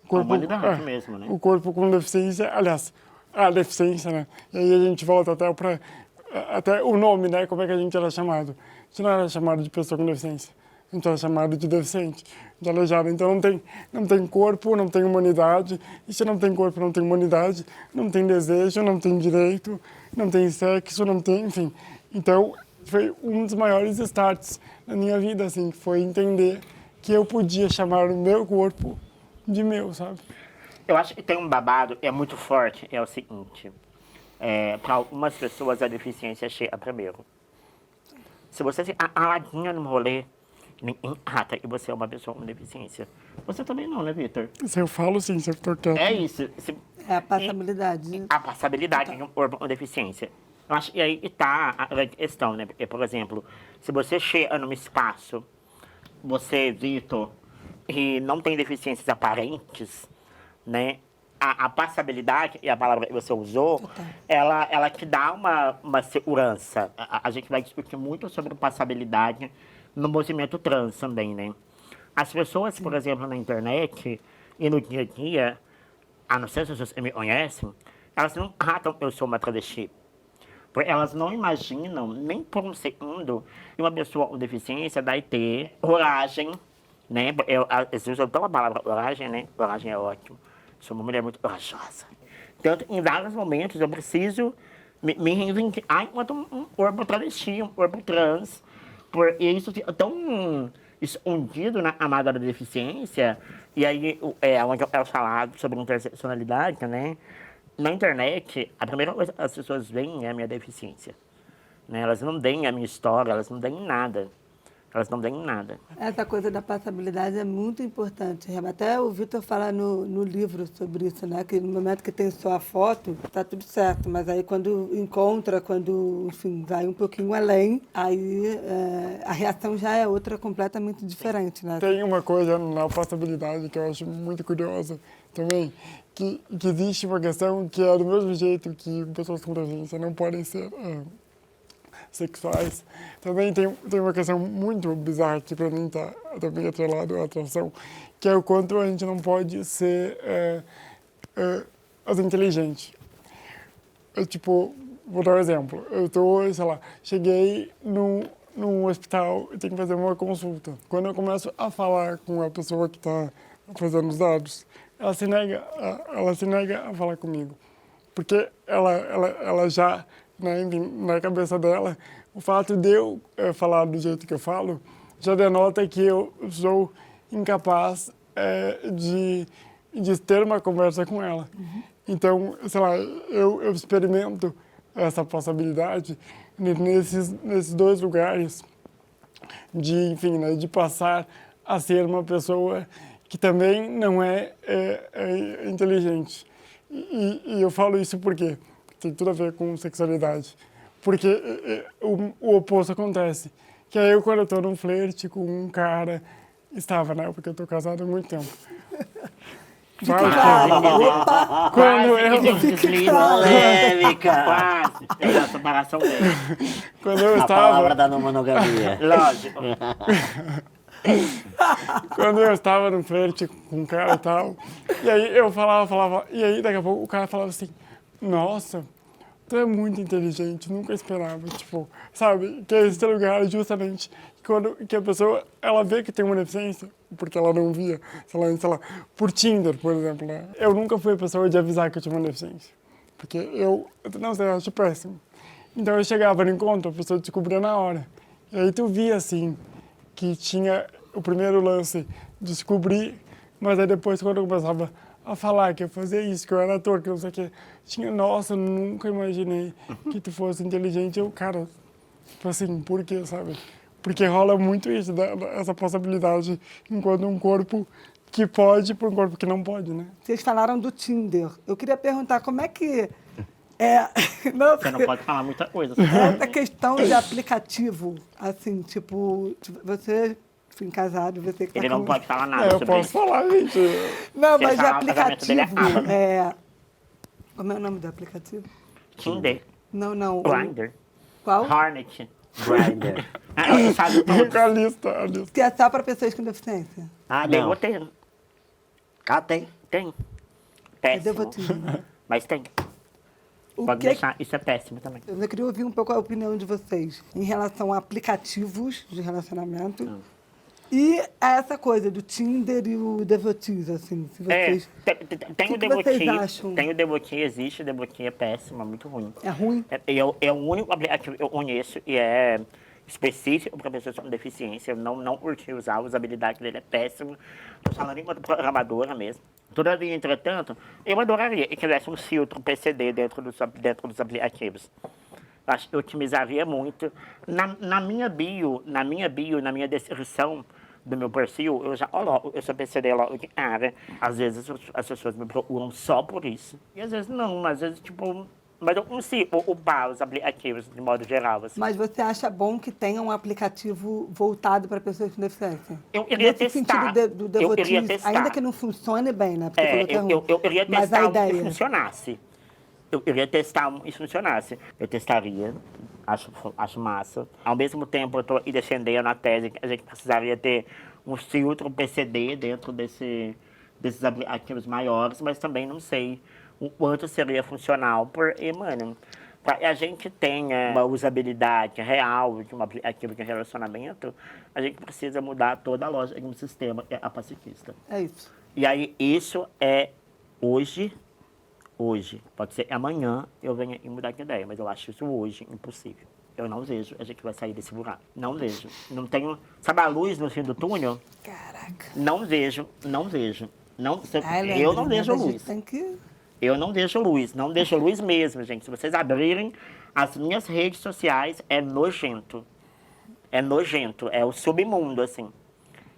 O corpo, humanidade mesmo, né? O corpo com deficiência, aliás, a deficiência, né? E aí a gente volta até o nome, né? Como é que a gente era chamado? A gente não era chamado de pessoa com deficiência. A gente era chamado de deficiente, de aleijado. Então não tem corpo, não tem humanidade. E se não tem corpo, não tem humanidade, não tem desejo, não tem direito, não tem sexo, não tem, enfim. Então foi um dos maiores starts na minha vida, assim, que foi entender que eu podia chamar o meu corpo de meu, sabe? Eu acho que tem um babado, é muito forte, é o seguinte. Para algumas pessoas a deficiência chega primeiro. Se você se aladinha no rolê, ninguém rata e você é uma pessoa com deficiência. Você também não, né, Vitor? Se eu falo, sim, se eu tô quieto. É isso. É a passabilidade. A passabilidade de um corpo com deficiência. Eu acho que aí está a grande questão, né? Porque, por exemplo, se você chega num espaço, você, Vitor, e não tem deficiências aparentes, né? A passabilidade, e a palavra que você usou, ela te dá uma segurança. A gente vai discutir muito sobre passabilidade no movimento trans também, né? As pessoas, por exemplo, na internet e no dia a dia, a não ser se vocês me conhecem, elas não tratam eu sou uma travesti. Porque elas não imaginam, nem por um segundo, que uma pessoa com deficiência vai ter coragem, né? Eles usam tão a palavra coragem, né? Coragem é ótimo. Sou uma mulher muito corajosa. Tanto em vários momentos eu preciso me reivindicar enquanto um corpo travesti, um corpo trans. Porque isso fica tão escondido na camada da deficiência. E aí, onde eu quero falar sobre interseccionalidade, né? Na internet, a primeira coisa que as pessoas veem é a minha deficiência. Né? Elas não veem a minha história, elas não veem nada. Elas não veem nada. Essa coisa da passabilidade é muito importante. Até o Vitor fala no livro sobre isso, né? Que no momento que tem só a foto, tá tudo certo. Mas aí quando encontra, enfim, vai um pouquinho além, aí a reação já é outra completamente diferente, né? Tem uma coisa na passabilidade que eu acho muito curiosa também, que existe uma questão que é do mesmo jeito que pessoas com deficiência não podem ser sexuais. Também tem uma questão muito bizarra que para mim tá também atrelado à atração, que é o quanto a gente não pode ser inteligente. Tipo, vou dar um exemplo. Eu tô, sei lá, cheguei num hospital e tenho que fazer uma consulta. Quando eu começo a falar com a pessoa que está fazendo os dados, ela se nega a falar comigo. Porque ela já, né, na cabeça dela, o fato de eu falar do jeito que eu falo já denota que eu sou incapaz de ter uma conversa com ela. Uhum. Então, sei lá, eu experimento essa possibilidade nesses dois lugares enfim, né, de passar a ser uma pessoa que também não é inteligente. E eu falo isso porque tem tudo a ver com sexualidade. Porque o oposto acontece. Que aí quando eu tô num flerte com um cara, né? Porque eu tô casado há muito tempo. Opa! Quando eu polêmica. Quase. É a separação dele. Quando eu A estava... palavra da não monogamia. Lógico. Quando eu estava no flerte com um cara e tal, e aí eu falava, e aí daqui a pouco o cara falava assim, nossa, tu é muito inteligente, nunca esperava, tipo, sabe, que é esse lugar justamente que a pessoa, ela vê que tem uma deficiência, porque ela não via, sei lá, por Tinder, por exemplo, né? Eu nunca fui a pessoa de avisar que eu tinha uma deficiência, porque eu não sei, eu acho péssimo. Então eu chegava no encontro, a pessoa descobria na hora. E aí tu via, assim, que tinha o primeiro lance, descobrir, mas aí depois quando eu começava a falar que eu fazia isso, que eu era ator, que não sei o quê, tinha, nossa, nunca imaginei que tu fosse inteligente. Eu, cara, tipo assim, por quê, sabe? Porque rola muito isso, essa possibilidade, enquanto um corpo que pode para um corpo que não pode, né? Vocês falaram do Tinder. Eu queria perguntar como é que é... Não, Você não pode falar muita coisa. essa questão de aplicativo, assim, tipo, você, enfim, casado, você que tá Ele não com... pode falar nada Eu sobre posso isso. falar, gente. Não, Se mas de falar, o casamento dele é aplicativo, errado. Como é o nome do aplicativo? Tinder, Não. Grindr, Qual? Hornet. Grinder. Ele sabe tudo. A lista. Que é só para pessoas com deficiência. Ah, Tem, não. tem. Ah, tem. Tem. É Péssimo. devotismo. Mas tem. O Pode que... deixar, isso é péssimo também. Eu queria ouvir um pouco a opinião de vocês em relação a aplicativos de relacionamento e a essa coisa do Tinder e o Devotees, assim, se vocês... Tem O o que vocês Devotees, acham? tem o Devotees, existe, o Devotees é péssimo, é muito ruim. É ruim? É o único aplicativo que eu conheço e é específico para pessoas com deficiência. Eu não curti usar, a usabilidade dele é péssima. Estou falando enquanto programadora mesmo. Todavia, entretanto, eu adoraria que tivesse um filtro PCD dentro dos aplicativos. Acho que otimizaria muito. Na minha bio, na minha descrição do meu perfil, eu já coloco, eu sou PCD logo de cara. Às vezes as pessoas me procuram só por isso. E às vezes não, às vezes, tipo... Mas eu consigo upar os aplicativos de modo geral. Assim. Mas você acha bom que tenha um aplicativo voltado para pessoas com deficiência? Eu iria Nesse testar. sentido do Eu iria Devotees, testar. ainda que não funcione bem, né? Porque falou que é ruim. Eu iria Mas testar a que ideia... funcionasse. Eu iria testar e funcionasse. Eu testaria, acho massa. Ao mesmo tempo, eu estou defendendo a tese que a gente precisaria ter um filtro PCD dentro desses aplicativos maiores, mas também não sei o quanto seria funcional, porque, mano, para que a gente tenha uma usabilidade real de um aplicativo de relacionamento, a gente precisa mudar toda a lógica de um sistema que é a pacifista. É isso. E aí, isso é hoje, pode ser amanhã eu venha e mudar de ideia, mas eu acho isso hoje impossível. Eu não vejo a gente vai sair desse buraco. Não vejo. Não tenho... Sabe a luz no fim do túnel? Caraca. Não vejo. Não, Ai, eu não Leandrinha, vejo mas a gente luz. tem que... Eu não vejo luz. Não vejo luz mesmo, gente. Se vocês abrirem as minhas redes sociais, é nojento. É nojento. É o submundo, assim.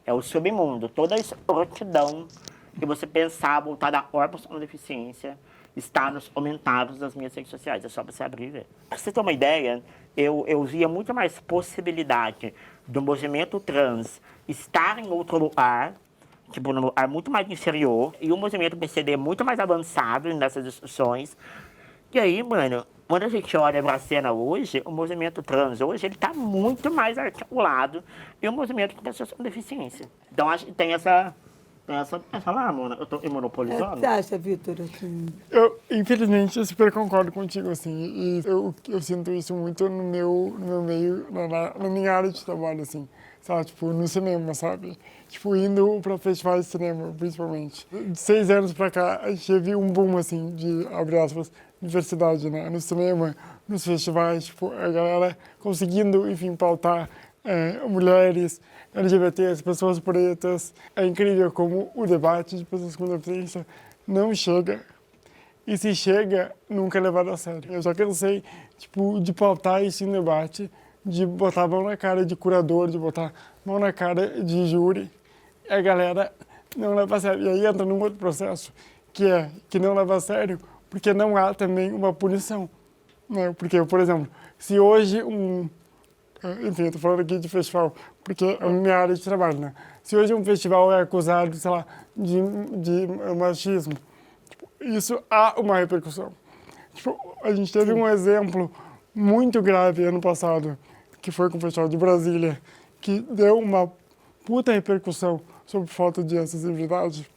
É o submundo. Toda a escrotidão que você pensar voltada a corpos com deficiência está nos comentários das minhas redes sociais. É só você abrir e ver. Pra você ter uma ideia, eu via muito mais possibilidade do movimento trans estar em outro lugar, tipo, num lugar muito mais inferior, e o movimento PCD muito mais avançado nessas discussões. E aí, mano, quando a gente olha pra cena hoje, o movimento trans hoje, ele tá muito mais articulado e o movimento de pessoas com deficiência. Então, acho que tem essa lá, mano, eu tô O que monopolizando. você acha, Vitor? Assim? Eu, infelizmente, eu super concordo contigo, assim, e eu sinto isso muito no meu meio, na minha área de trabalho, assim, sabe, tipo, no cinema, sabe? Tipo, indo pra festivais de cinema, principalmente. De 6 anos pra cá, a gente teve um boom, assim, de, abre aspas, diversidade, né? No cinema, nos festivais, tipo, a galera conseguindo, enfim, pautar mulheres, LGBTs, pessoas pretas. É incrível como o debate de pessoas com deficiência não chega. E se chega, nunca é levado a sério. Eu já cansei, tipo, de pautar isso em debate, de botar a mão na cara de curador, de botar a mão na cara de júri. E a galera não leva a sério. E aí entra num outro processo, que não leva a sério, porque não há também uma punição. Né? Porque, por exemplo, se hoje enfim, eu tô falando aqui de festival, porque é a minha área de trabalho, né? Se hoje um festival é acusado, sei lá, de machismo, tipo, isso há uma repercussão. Tipo, a gente teve um exemplo muito grave ano passado, que foi com o Festival de Brasília, que deu uma puta repercussão sobre falta de acessibilidade,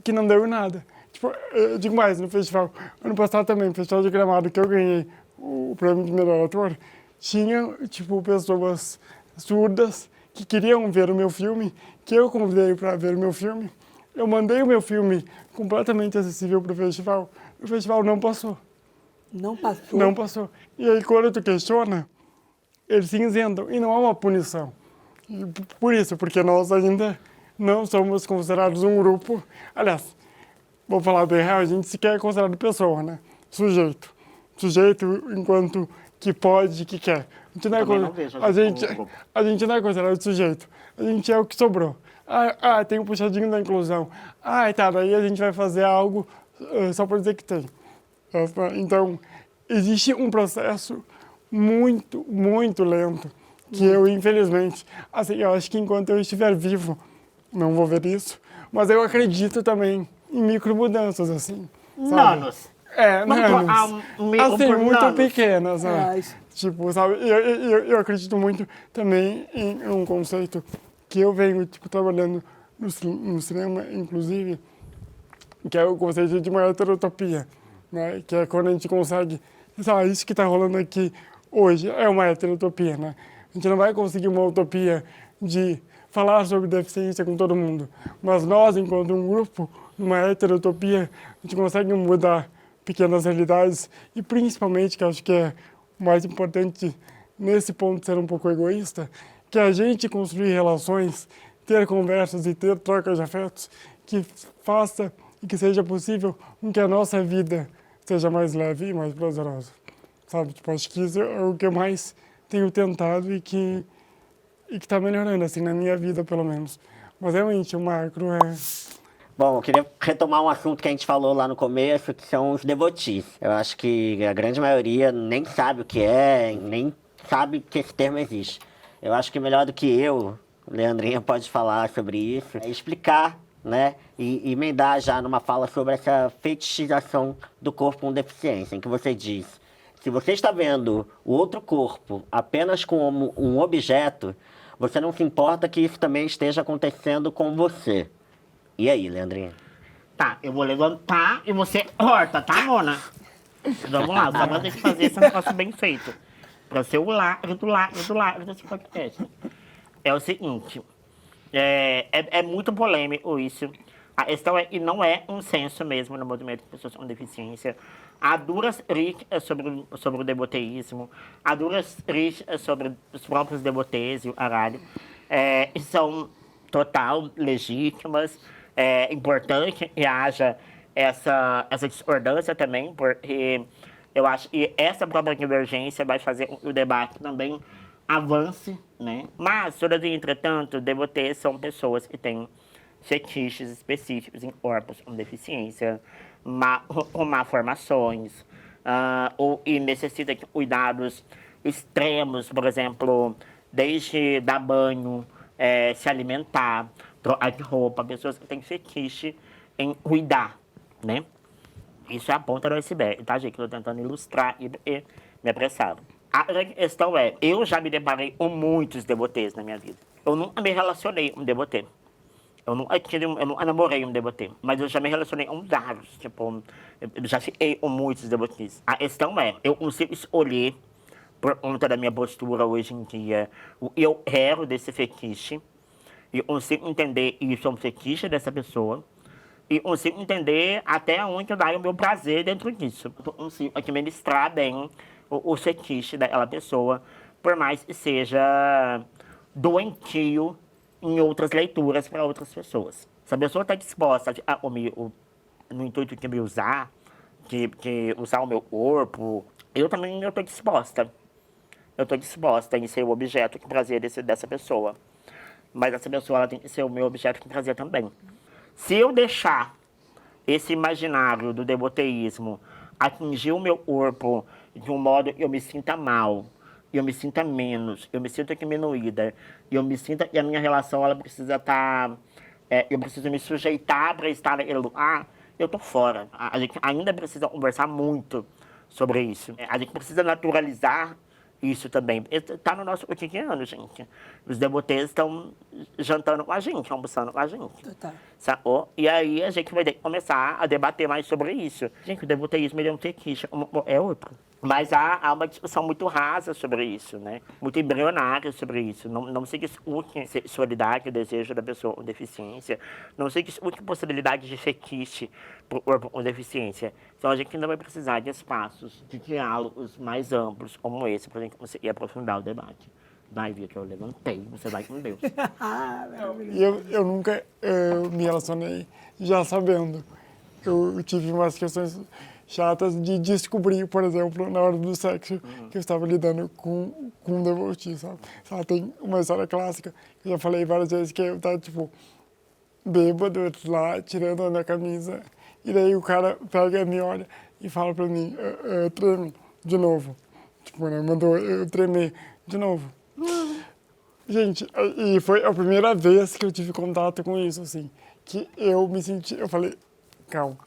que não deu em nada. Tipo, eu digo mais, no festival, ano passado também, no Festival de Gramado, que eu ganhei o prêmio de melhor ator, tinha, tipo, pessoas surdas que queriam ver o meu filme, que eu convidei para ver o meu filme. Eu mandei o meu filme completamente acessível para o festival não passou. Não passou? Não passou. E aí, quando tu questiona, eles se isentam e não há uma punição. E por isso, porque nós ainda não somos considerados um grupo. Aliás, vou falar bem real, a gente sequer é considerado pessoa, né? Sujeito. Sujeito enquanto que pode, que quer. A gente não é, a gente não é considerado sujeito. A gente é o que sobrou. Tem um puxadinho da inclusão. Tá, daí a gente vai fazer algo só para dizer que tem. Então, existe um processo muito, muito lento que eu, infelizmente, assim, eu acho que enquanto eu estiver vivo, não vou ver isso, mas eu acredito também em micromudanças, assim. Nanos. Nanos. Assim, muito nanos. pequenas, né? Tipo, sabe, eu acredito muito também em um conceito que eu venho, tipo, trabalhando no cinema, inclusive, que é o conceito de uma heterotopia, né? Que é quando a gente consegue, isso que está rolando aqui hoje é uma heterotopia, né? A gente não vai conseguir uma utopia de falar sobre deficiência com todo mundo, mas nós, enquanto um grupo, numa heterotopia, a gente consegue mudar pequenas realidades e principalmente, que eu acho que é o mais importante nesse ponto, ser um pouco egoísta, que é a gente construir relações, ter conversas e ter trocas de afetos que faça e que seja possível com que a nossa vida seja mais leve e mais prazerosa. Sabe, tipo, acho que isso é o que eu mais tenho tentado e que está melhorando, assim, na minha vida, pelo menos. Mas realmente, o macro é... Bom, eu queria retomar um assunto que a gente falou lá no começo, que são os devotees. Eu acho que a grande maioria nem sabe o que é, nem sabe que esse termo existe. Eu acho que melhor do que eu, Leandrinha pode falar sobre isso, é explicar, né, e emendar já numa fala sobre essa fetichização do corpo com deficiência, em que você diz, se você está vendo o outro corpo apenas como um objeto, você não se importa que isso também esteja acontecendo com você. E aí, Leandrinha? Tá, eu vou levantar e você corta, tá, Mona? Vamos lá, só vai ter que fazer esse negócio bem feito. Pra ser o lado desse podcast. É o seguinte, é muito polêmico isso. A questão é que não é um senso mesmo no movimento de pessoas com deficiência. Há duras críticas sobre o devoteísmo, há duras críticas sobre os próprios devotees e o caralho. São total legítimas. É importante que haja essa discordância também, porque eu acho que essa própria divergência vai fazer com que o debate também avance, né? Mas, entretanto, devotees são pessoas que têm fetiches específicos em corpos com deficiência, com malformações, e necessita de cuidados extremos, por exemplo, desde dar banho, se alimentar, trocar de roupa, pessoas que têm fetiche em cuidar, né? Isso é a ponta do iceberg, tá, gente? Estou tentando ilustrar e me apressar. A questão é, eu já me deparei com muitos devotees na minha vida. Eu nunca me relacionei com um devotê. Eu nunca namorei um devotê, mas eu já me relacionei com vários, tipo, eu já fiquei com muitos devotees. A questão é, eu consigo escolher, por conta da minha postura hoje em dia, o que eu quero desse fetiche, e consigo entender isso é um fetiche dessa pessoa, e consigo entender até onde vai o meu prazer dentro disso. Eu consigo administrar bem o fetiche daquela pessoa, por mais que seja doentio em outras leituras para outras pessoas. Se a pessoa está disposta a comigo no intuito de me usar, de usar o meu corpo, eu também estou disposta. Eu estou disposta em ser o objeto de prazer dessa pessoa. Mas essa pessoa ela tem que ser o meu objeto de prazer também. Se eu deixar esse imaginário do devoteísmo atingir o meu corpo de um modo que eu me sinta mal, eu me sinta menos, eu me sinta diminuída, eu me sinta que a minha relação ela precisa estar... eu preciso me sujeitar para estar naquele lugar, eu tô fora. A gente ainda precisa conversar muito sobre isso. A gente precisa naturalizar isso também. Está no nosso cotidiano, gente. Os devotees estão jantando com a gente, almoçando com a gente. Tá. Sacou? E aí a gente vai ter que começar a debater mais sobre isso. Gente, o devoteísmo ele é um fetiche, é outro. Mas há uma discussão muito rasa sobre isso, né? Muito embrionária sobre isso. Não se discute sexualidade, o desejo da pessoa com deficiência. Não se discute possibilidade de fetiche para o corpo com deficiência. Então a gente ainda vai precisar de espaços de diálogos mais amplos como esse para a gente conseguir aprofundar o debate. Vai, Vitor, eu levantei. Você vai com Deus. E eu nunca me relacionei já sabendo. Eu tive umas questões chatas de descobrir, por exemplo, na hora do sexo, que eu estava lidando com um devotee, sabe? Ela tem uma história clássica, que eu já falei várias vezes, que eu tava, tipo, bêbado lá, tirando a minha camisa, e daí o cara pega e me olha e fala pra mim, treme de novo. Tipo, né, mandou eu tremer de novo. Gente, e foi a primeira vez que eu tive contato com isso, assim, que eu me senti, eu falei, calma,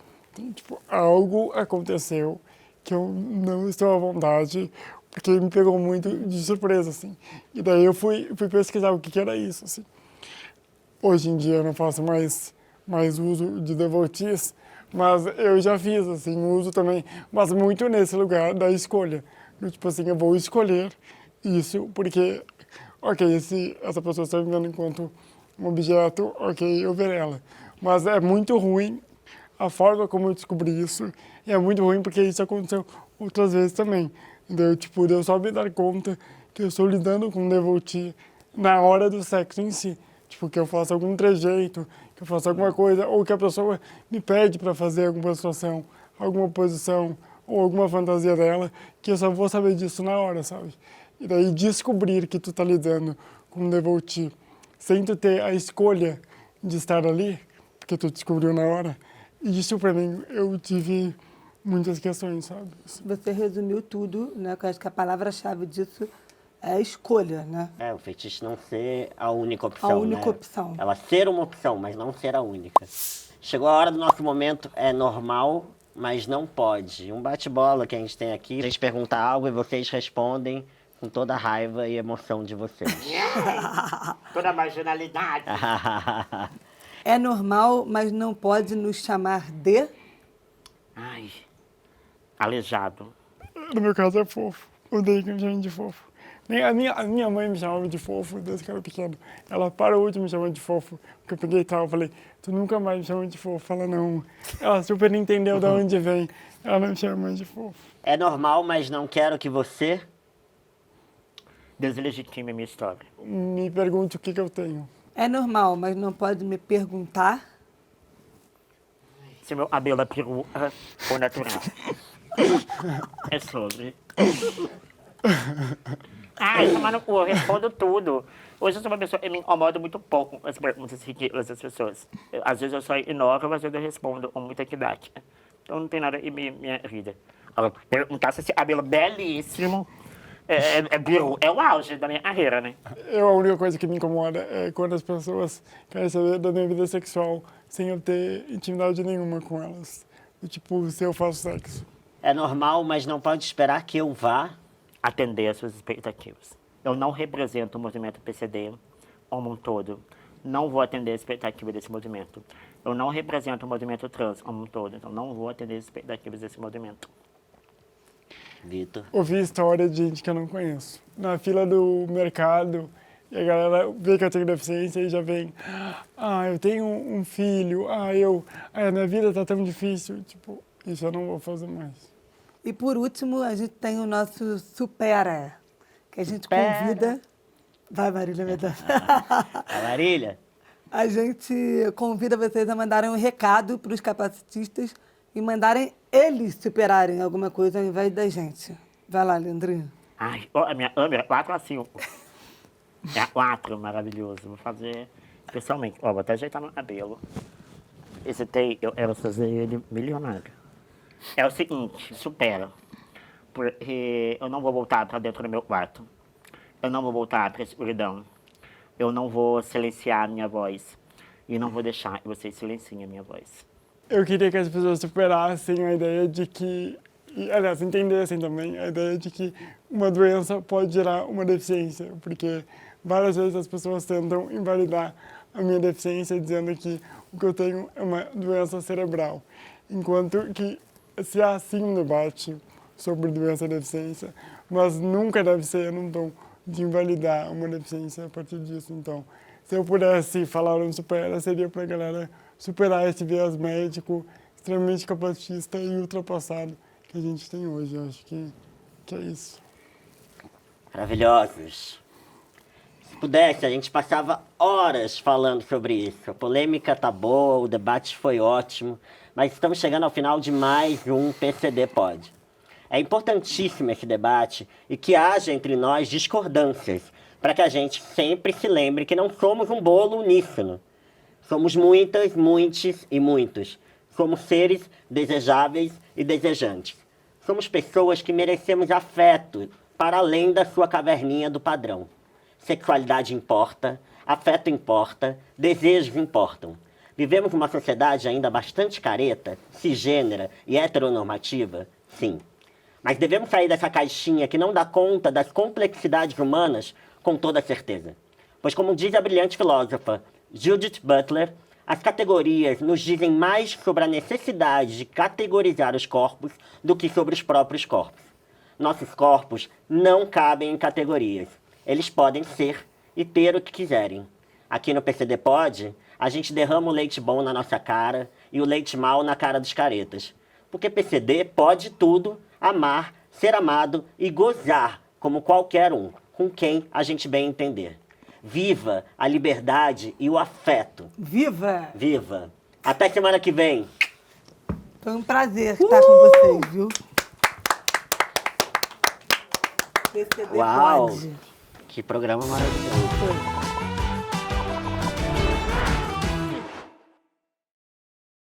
tipo, algo aconteceu que eu não estou à vontade, porque me pegou muito de surpresa, assim. E daí eu fui pesquisar o que era isso, assim. Hoje em dia eu não faço mais uso de devotees, mas eu já fiz, assim, uso também, mas muito nesse lugar da escolha. Tipo assim, eu vou escolher isso porque, ok, se essa pessoa está me vendo enquanto um objeto, ok, eu ver ela. Mas é muito ruim a forma como eu descobri isso, e é muito ruim porque isso aconteceu outras vezes também. Então, tipo, eu só me dar conta que eu estou lidando com um devotee na hora do sexo em si. Tipo, que eu faço algum trejeito, que eu faço alguma coisa, ou que a pessoa me pede para fazer alguma situação, alguma posição, ou alguma fantasia dela, que eu só vou saber disso na hora, sabe? E daí descobrir que tu tá lidando com um devotee sem tu ter a escolha de estar ali, porque tu descobriu na hora, e isso pra mim, eu tive muitas questões, sabe? Você resumiu tudo, né? Eu acho que a palavra-chave disso é a escolha, né? É, o fetiche não ser a única opção, A única né? opção. Ela ser uma opção, mas não ser a única. Chegou a hora do nosso momento, é normal, mas não pode. Um bate-bola que a gente tem aqui, a gente pergunta algo e vocês respondem com toda a raiva e emoção de vocês. Toda a marginalidade. É normal, mas não pode nos chamar de... Ai, aleijado. No meu caso é fofo. Odeio que me chamem de fofo. Nem a minha mãe me chamava de fofo desde que eu era pequeno. Ela parou de me chamar de fofo, porque eu peguei e tal, falei, tu nunca mais me chama de fofo. Ela não. Ela super entendeu de onde vem. Ela não me chama mais de fofo. É normal, mas não quero que você... Deslegitime a minha história. Me pergunte o que eu tenho. É normal, mas não pode me perguntar... Se meu cabelo é peruca ou natural. É sobre. Ai, toma no cu, eu respondo tudo. Hoje eu sou uma pessoa, eu me incomodo muito pouco com as perguntas ridículas das pessoas. Às vezes eu só ignoro, às vezes eu respondo com muita equidade. Então não tem nada em minha vida. Agora, perguntar se esse cabelo belíssimo é o auge da minha carreira, né? A única coisa que me incomoda é quando as pessoas querem saber da minha vida sexual sem eu ter intimidade nenhuma com elas. Tipo, se eu faço sexo. É normal, mas não pode esperar que eu vá... Atender às suas expectativas. Eu não represento o movimento PCD como um todo. Não vou atender a expectativa desse movimento. Eu não represento o movimento trans como um todo. Então, não vou atender as expectativas desse movimento. Vitor. Ouvi história de gente que eu não conheço. Na fila do mercado, e a galera vê que eu tenho deficiência e já vem, eu tenho um filho, a minha vida tá tão difícil. Tipo, isso eu não vou fazer mais. E por último, a gente tem o nosso Supera, que a gente Supera. convida... Vai, Marília Medana. A Marília? A gente convida vocês a mandarem um recado para os capacitistas e mandarem eles superarem alguma coisa ao invés da gente. Vai lá, Leandrinho. Ai, a minha câmera, 4 a 5. É 4, maravilhoso. Vou fazer especialmente. Ó, vou até ajeitar meu cabelo. Esse tem, eu quero fazer ele milionário. É o seguinte, supera. Porque eu não vou voltar para dentro do meu quarto. Eu não vou voltar para a escuridão. Eu não vou silenciar a minha voz. E não vou deixar que vocês silenciem a minha voz. Eu queria que as pessoas superassem a ideia de que, aliás, entendessem também a ideia de que uma doença pode gerar uma deficiência, porque várias vezes as pessoas tentam invalidar a minha deficiência dizendo que o que eu tenho é uma doença cerebral, enquanto que se há sim um debate sobre doença e deficiência, mas nunca deve ser num tom de invalidar uma deficiência a partir disso. Então, se eu pudesse falar um supera, seria para a galera superar esse viés médico extremamente capacitista e ultrapassado que a gente tem hoje. Eu acho que é isso. Maravilhosos. Se pudesse, a gente passava horas falando sobre isso. A polêmica tá boa, o debate foi ótimo, mas estamos chegando ao final de mais um PCD Pod. É importantíssimo esse debate e que haja entre nós discordâncias, para que a gente sempre se lembre que não somos um bolo uníssono. Somos muitas, muitos e muitos. Somos seres desejáveis e desejantes. Somos pessoas que merecemos afeto para além da sua caverninha do padrão. Sexualidade importa, afeto importa, desejos importam. Vivemos uma sociedade ainda bastante careta, cisgênera e heteronormativa? Sim. Mas devemos sair dessa caixinha que não dá conta das complexidades humanas com toda certeza. Pois, como diz a brilhante filósofa Judith Butler, as categorias nos dizem mais sobre a necessidade de categorizar os corpos do que sobre os próprios corpos. Nossos corpos não cabem em categorias. Eles podem ser e ter o que quiserem. Aqui no PCD Pod, a gente derrama o leite bom na nossa cara e o leite mau na cara dos caretas. Porque PCD pode tudo, amar, ser amado e gozar como qualquer um, com quem a gente bem entender. Viva a liberdade e o afeto. Viva! Viva! Até semana que vem. Foi um prazer estar com vocês, viu? PCD Uau! Pod. Que programa maravilhoso. Foi.